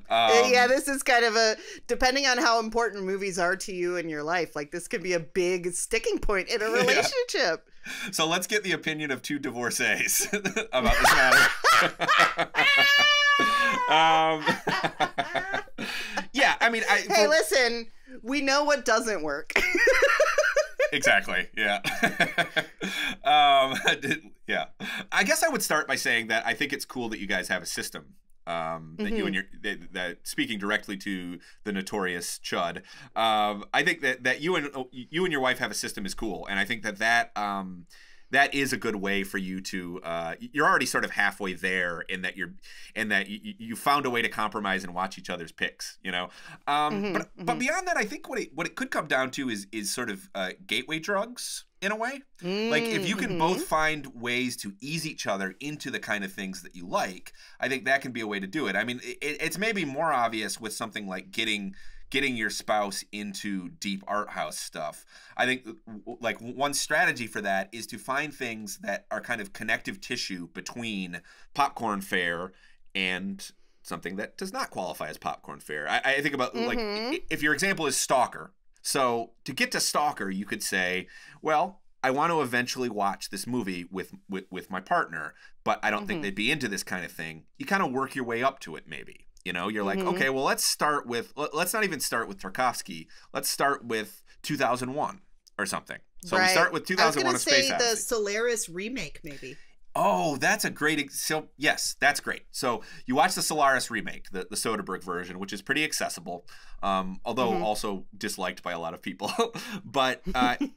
Yeah, this is kind of a, depending on how important movies are to you in your life, like this could be a big sticking point in a relationship. Yeah. So let's get the opinion of two divorcees about this matter. Yeah, I mean, hey, listen, we know what doesn't work. Exactly. Yeah. Yeah. I guess I would start by saying that I think it's cool that you guys have a system. That you and that speaking directly to the Notorious Chud. I think that you and your wife have a system is cool, and I think that that is a good way for you to you're already sort of halfway there in that you found a way to compromise and watch each other's picks, you know. But beyond that, I think what it could come down to is sort of gateway drugs in a way. Like if you can both find ways to ease each other into the kind of things that you like, I think that can be a way to do it. I mean, it's maybe more obvious with something like getting your spouse into deep art house stuff. I think like one strategy for that is to find things that are kind of connective tissue between popcorn fare and something that does not qualify as popcorn fare. I think about like if your example is Stalker. So to get to Stalker, you could say, well, I want to eventually watch this movie with my partner, but I don't think they'd be into this kind of thing. You kind of work your way up to it maybe. You know, you're like, okay, well, let's not even start with Tarkovsky. Let's start with 2001 or something. So we start with 2001: A Space Odyssey. The Solaris remake, maybe. Oh, that's a great. So yes, that's great. So you watch the Solaris remake, the Soderbergh version, which is pretty accessible, although also disliked by a lot of people. But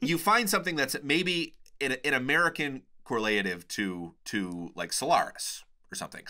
you find something that's maybe an American correlative to like Solaris or something.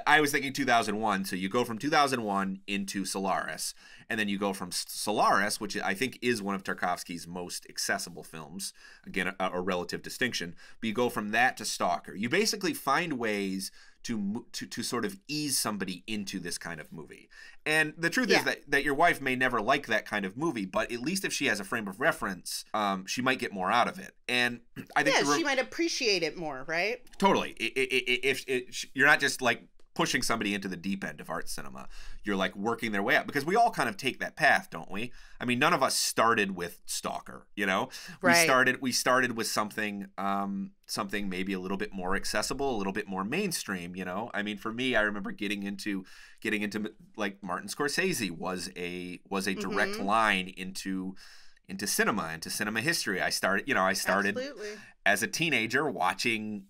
I was thinking 2001. So you go from 2001 into Solaris, and then you go from Solaris, which I think is one of Tarkovsky's most accessible films. Again, a relative distinction. But you go from that to Stalker. You basically find ways to sort of ease somebody into this kind of movie. And the truth is that your wife may never like that kind of movie, but at least if she has a frame of reference, she might get more out of it. And I think she might appreciate it more, right? Totally. If you're not just like pushing somebody into the deep end of art cinema, you're like working their way up, because we all kind of take that path, don't we? I mean, none of us started with Stalker, you know. Right. We started with something maybe a little bit more accessible, a little bit more mainstream, you know. I mean, for me, I remember getting into like Martin Scorsese was a direct line into cinema history. I started Absolutely. as a teenager watching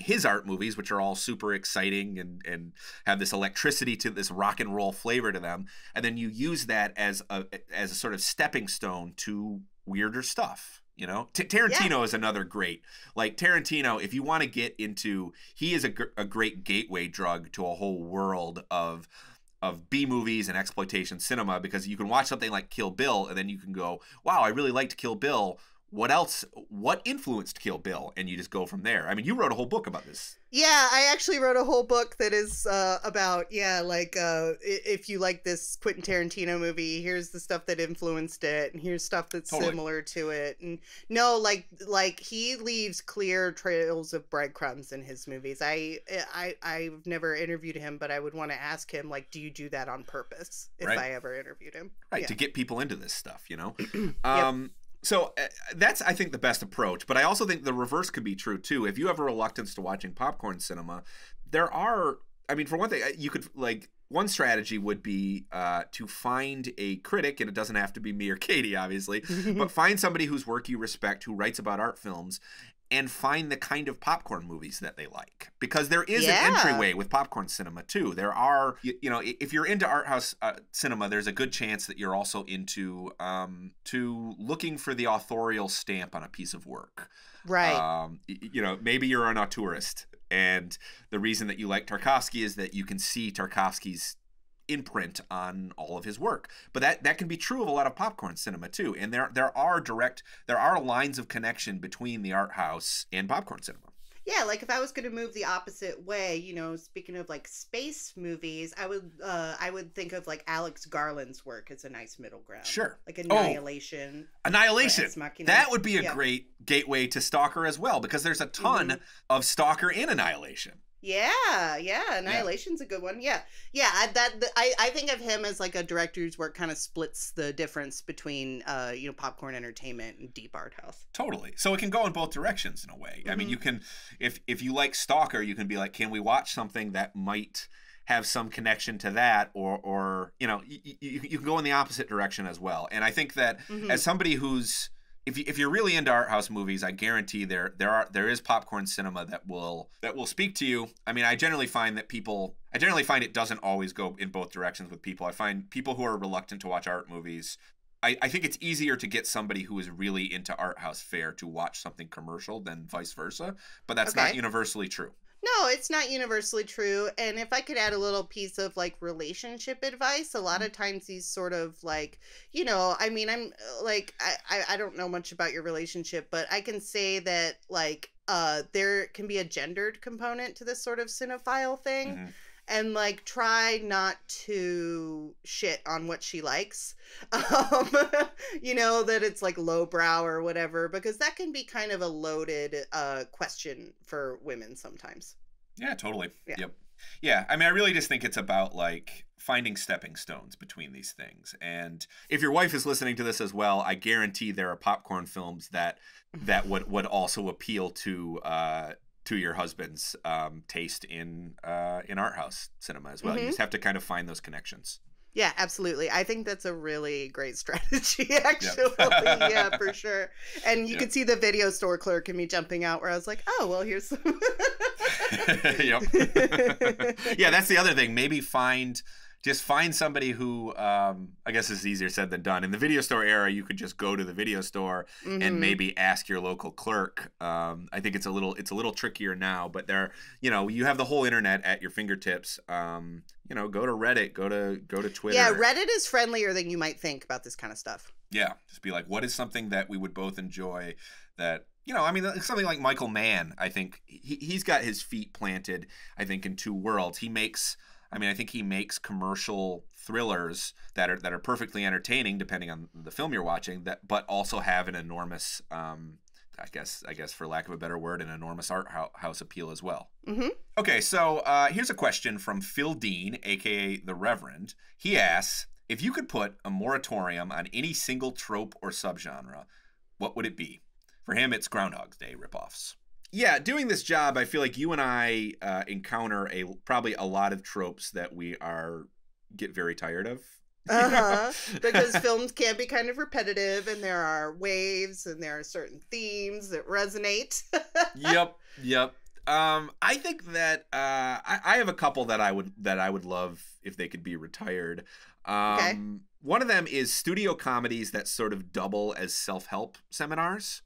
his art movies, which are all super exciting and have this electricity to this rock and roll flavor to them. And then you use that as a sort of stepping stone to weirder stuff. You know, Tarantino is another great, like Tarantino, if you want to get into, he is a great gateway drug to a whole world of B movies and exploitation cinema, because you can watch something like Kill Bill and then you can go, wow, I really liked Kill Bill. what else, what influenced Kill Bill, and you just go from there. I mean, you wrote a whole book about this. Yeah, I actually wrote a whole book that is about, if you like this Quentin Tarantino movie, here's the stuff that influenced it, and here's stuff that's similar to it. And no, like he leaves clear trails of breadcrumbs in his movies. I've never interviewed him, but I would want to ask him, like, do you do that on purpose if I ever interviewed him? Right, to get people into this stuff, you know? Yep. So that's, I think, the best approach. But I also think the reverse could be true, too. If you have a reluctance to watching popcorn cinema, there are, I mean, for one thing, you could, like, one strategy would be to find a critic, and it doesn't have to be me or Katie, obviously, but find somebody whose work you respect, who writes about art films, and find the kind of popcorn movies that they like. Because there is an entryway with popcorn cinema, too. There are, you know, if you're into art house cinema, there's a good chance that you're also into to looking for the authorial stamp on a piece of work. Right. You know, maybe you're an auteurist, and the reason that you like Tarkovsky is that you can see Tarkovsky's imprint on all of his work. But that can be true of a lot of popcorn cinema too. And there are lines of connection between the art house and popcorn cinema. Yeah, like if I was going to move the opposite way, you know, speaking of like space movies, I would think of like Alex Garland's work as a nice middle ground. Sure. Like Annihilation. Annihilation. That would be a great gateway to Stalker as well, because there's a ton of Stalker in Annihilation. Yeah, Annihilation's a good one. Yeah. I think of him as like a director whose work kind of splits the difference between popcorn entertainment and deep art house. Totally. So it can go in both directions in a way. I mean, you can, if you like Stalker, you can be like, can we watch something that might have some connection to that, or you know, you can go in the opposite direction as well. And I think that as somebody who's, if you're really into art house movies, I guarantee there is popcorn cinema that will speak to you. I mean, I generally find it doesn't always go in both directions with people. I find people who are reluctant to watch art movies, I think it's easier to get somebody who is really into art house fare to watch something commercial than vice versa. But that's not universally true. No, it's not universally true. And if I could add a little piece of like relationship advice, a lot of times these sort of like, you know, I mean, I'm like, I don't know much about your relationship, but I can say that like there can be a gendered component to this sort of cinephile thing. And like try not to shit on what she likes, you know, that it's like lowbrow or whatever, because that can be kind of a loaded question for women sometimes. Yeah, totally. Yep. Yeah, I mean, I really just think it's about like finding stepping stones between these things. And if your wife is listening to this as well, I guarantee there are popcorn films that would also appeal to your husband's taste in art house cinema as well. You just have to kind of find those connections. Yeah, absolutely. I think that's a really great strategy, actually. Yeah, for sure. And you could see the video store clerk in me jumping out where I was like, oh, well, here's some... Yep. Yeah, that's the other thing. Maybe find somebody who, I guess is easier said than done. In the video store era, you could just go to the video store and maybe ask your local clerk. I think it's a little trickier now, but you have the whole internet at your fingertips. Go to Reddit, go to Twitter. Yeah, Reddit is friendlier than you might think about this kind of stuff. Yeah, just be like, what is something that we would both enjoy that, I mean, something like Michael Mann, I think he's got his feet planted, I think, in two worlds. I think he makes commercial thrillers that are perfectly entertaining, depending on the film you're watching, but also have an enormous, I guess for lack of a better word, an enormous art house appeal as well. Okay, so here's a question from Phil Dean, aka the Reverend. He asks, if you could put a moratorium on any single trope or subgenre, what would it be? For him, it's Groundhog Day ripoffs. Yeah, doing this job, I feel like you and I encounter probably a lot of tropes that we get very tired of. Because films can be kind of repetitive, and there are waves, and there are certain themes that resonate. Yep. I think that I have a couple that I would love if they could be retired. Okay. One of them is studio comedies that sort of double as self-help seminars.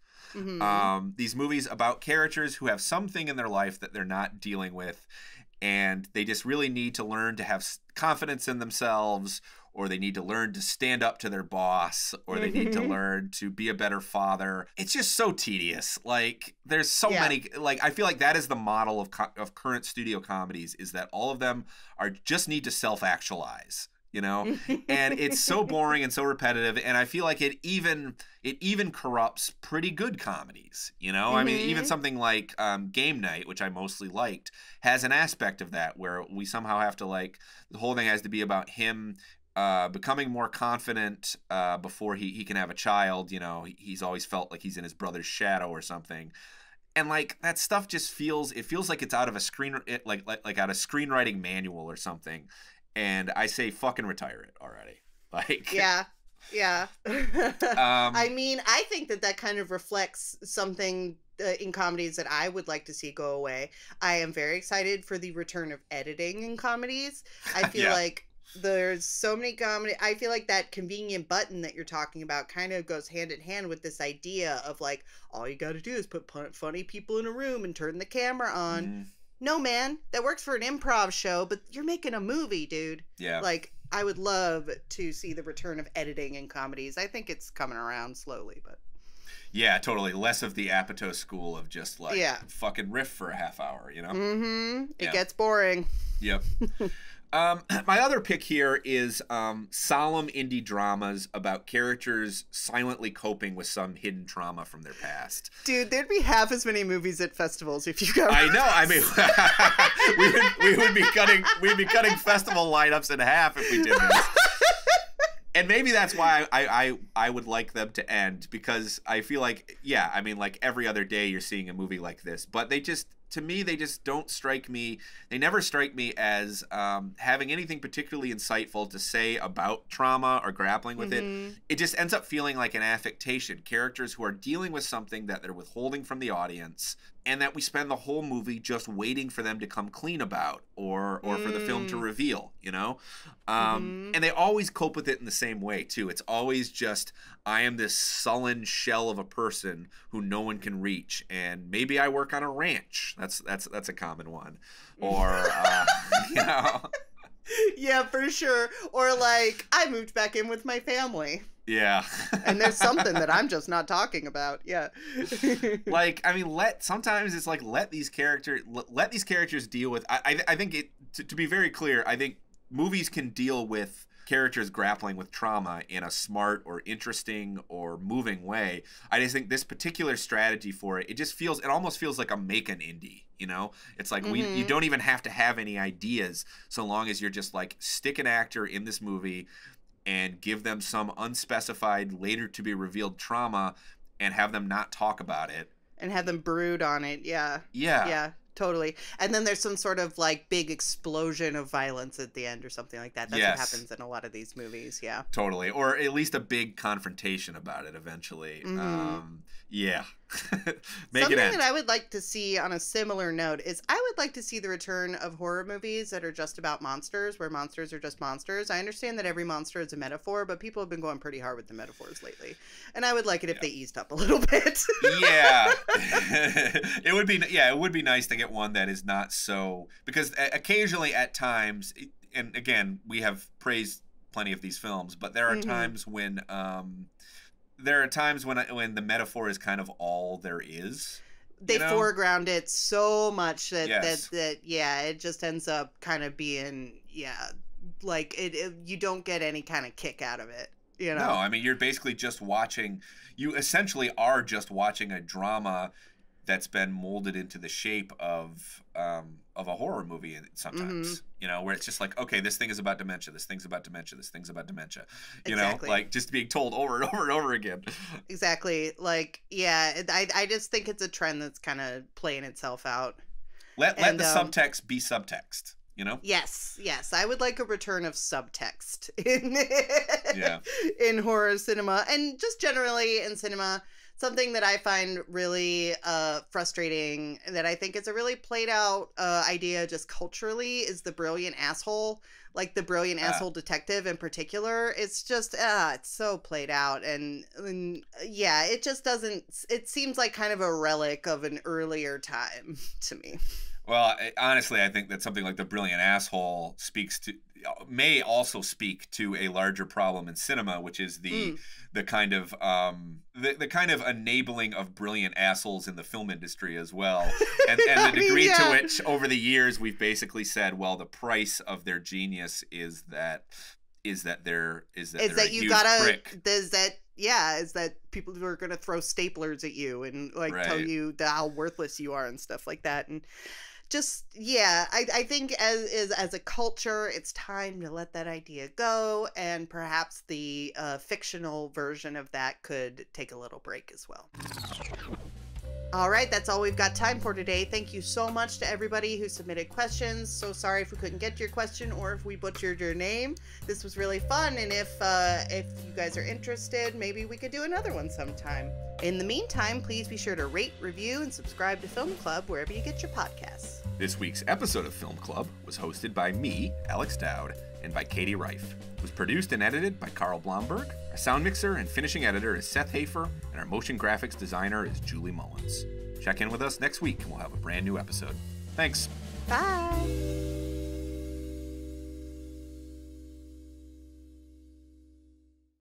These movies about characters who have something in their life that they're not dealing with, and they just really need to learn to have confidence in themselves, or they need to learn to stand up to their boss, or they need to learn to be a better father. It's just so tedious. Like, there's so many, like, I feel like that is the model of current studio comedies, is that all of them are just need to self-actualize, you know? And it's so boring and so repetitive, and I feel like it even corrupts pretty good comedies, you know? I mean, even something like Game Night, which I mostly liked, has an aspect of that where we somehow have to, like, the whole thing has to be about him becoming more confident before he can have a child. You know, he's always felt like he's in his brother's shadow or something. And, like, that stuff just feels like it's out of a like out of screenwriting manual or something. And I say fucking retire it already. Like, yeah. I mean, I think that kind of reflects something in comedies that I would like to see go away. I am very excited for the return of editing in comedies. I feel like there's so many comedy. I feel like that convenient button that you're talking about kind of goes hand in hand with this idea of, like, all you got to do is put funny people in a room and turn the camera on. No, man, that works for an improv show, but you're making a movie, dude. Yeah. Like, I would love to see the return of editing in comedies. I think it's coming around slowly, but. Yeah, totally. Less of the Apatow school of just, like, fucking riff for a half hour, you know? It gets boring. Yep. My other pick here is solemn indie dramas about characters silently coping with some hidden trauma from their past. Dude, there'd be half as many movies at festivals if you got. I know. I mean, we'd be cutting festival lineups in half if we did this. And maybe that's why I would like them to end, because I feel like, I mean, like, every other day you're seeing a movie like this, but to me, they just don't strike me. They never strike me as having anything particularly insightful to say about trauma or grappling with it. It just ends up feeling like an affectation. Characters who are dealing with something that they're withholding from the audience, and that we spend the whole movie just waiting for them to come clean about, or for the film to reveal, you know? And they always cope with it in the same way, too. It's always just, I am this sullen shell of a person who no one can reach, and maybe I work on a ranch. That's a common one. Or, you know. Yeah, for sure. Or, like, I moved back in with my family. Yeah. And there's something that I'm just not talking about. Yeah. Like, I mean, sometimes it's like, let these characters deal with, I think to be very clear, I think movies can deal with characters grappling with trauma in a smart or interesting or moving way. I just think this particular strategy for it almost feels like a make an indie, you know? It's like you don't even have to have any ideas, so long as you're just like, stick an actor in this movie and give them some unspecified, later to be revealed trauma, and have them not talk about it. And have them brood on it, yeah. Yeah. Totally. And then there's some sort of, like, big explosion of violence at the end or something like that. That's what happens in a lot of these movies, yeah. Totally. Or at least a big confrontation about it eventually. Yeah. Something that I would like to see on a similar note is I would like to see the return of horror movies that are just about monsters, where monsters are just monsters. I understand that every monster is a metaphor, but people have been going pretty hard with the metaphors lately. And I would like it if they eased up a little bit. Yeah. It would be nice to get one that is not so, because occasionally at times, and again, we have praised plenty of these films, but there are times when when the metaphor is kind of all there is. They foreground it so much that it just ends up kind of being like you don't get any kind of kick out of it, you know. No, I mean, you're basically you essentially are just watching a drama that's been molded into the shape of a horror movie sometimes, you know, where it's just like, okay, this thing is about dementia, this thing's about dementia, this thing's about dementia, you know, like just being told over and over and over again. Exactly. Like, I just think it's a trend that's kind of playing itself out. Let the subtext be subtext, you know? Yes. I would like a return of subtext in horror cinema, and just generally in cinema. Something that I find really frustrating, that I think is a really played out idea just culturally, is the brilliant asshole. Like the brilliant asshole detective in particular. It's just, it's so played out. And it just doesn't, it seems like kind of a relic of an earlier time to me. Well, honestly, I think that something like the brilliant asshole speaks to, may also speak to a larger problem in cinema, which is the kind of the kind of enabling of brilliant assholes in the film industry as well, and the degree to which over the years we've basically said, well, the price of their genius is that they're a huge prick. Is that people who are going to throw staplers at you and like tell you how worthless you are and stuff like that. And just, I think as a culture, it's time to let that idea go, and perhaps the fictional version of that could take a little break as well. All right, that's all we've got time for today. Thank you so much to everybody who submitted questions. So sorry if we couldn't get to your question or if we butchered your name. This was really fun, and if you guys are interested, maybe we could do another one sometime. In the meantime, please be sure to rate, review, and subscribe to Film Club wherever you get your podcasts. This week's episode of Film Club was hosted by me, Alex Dowd, and by Katie Rife. It was produced and edited by Carl Blomberg. Our sound mixer and finishing editor is Seth Hafer, and our motion graphics designer is Julie Mullins. Check in with us next week and we'll have a brand new episode. Thanks. Bye.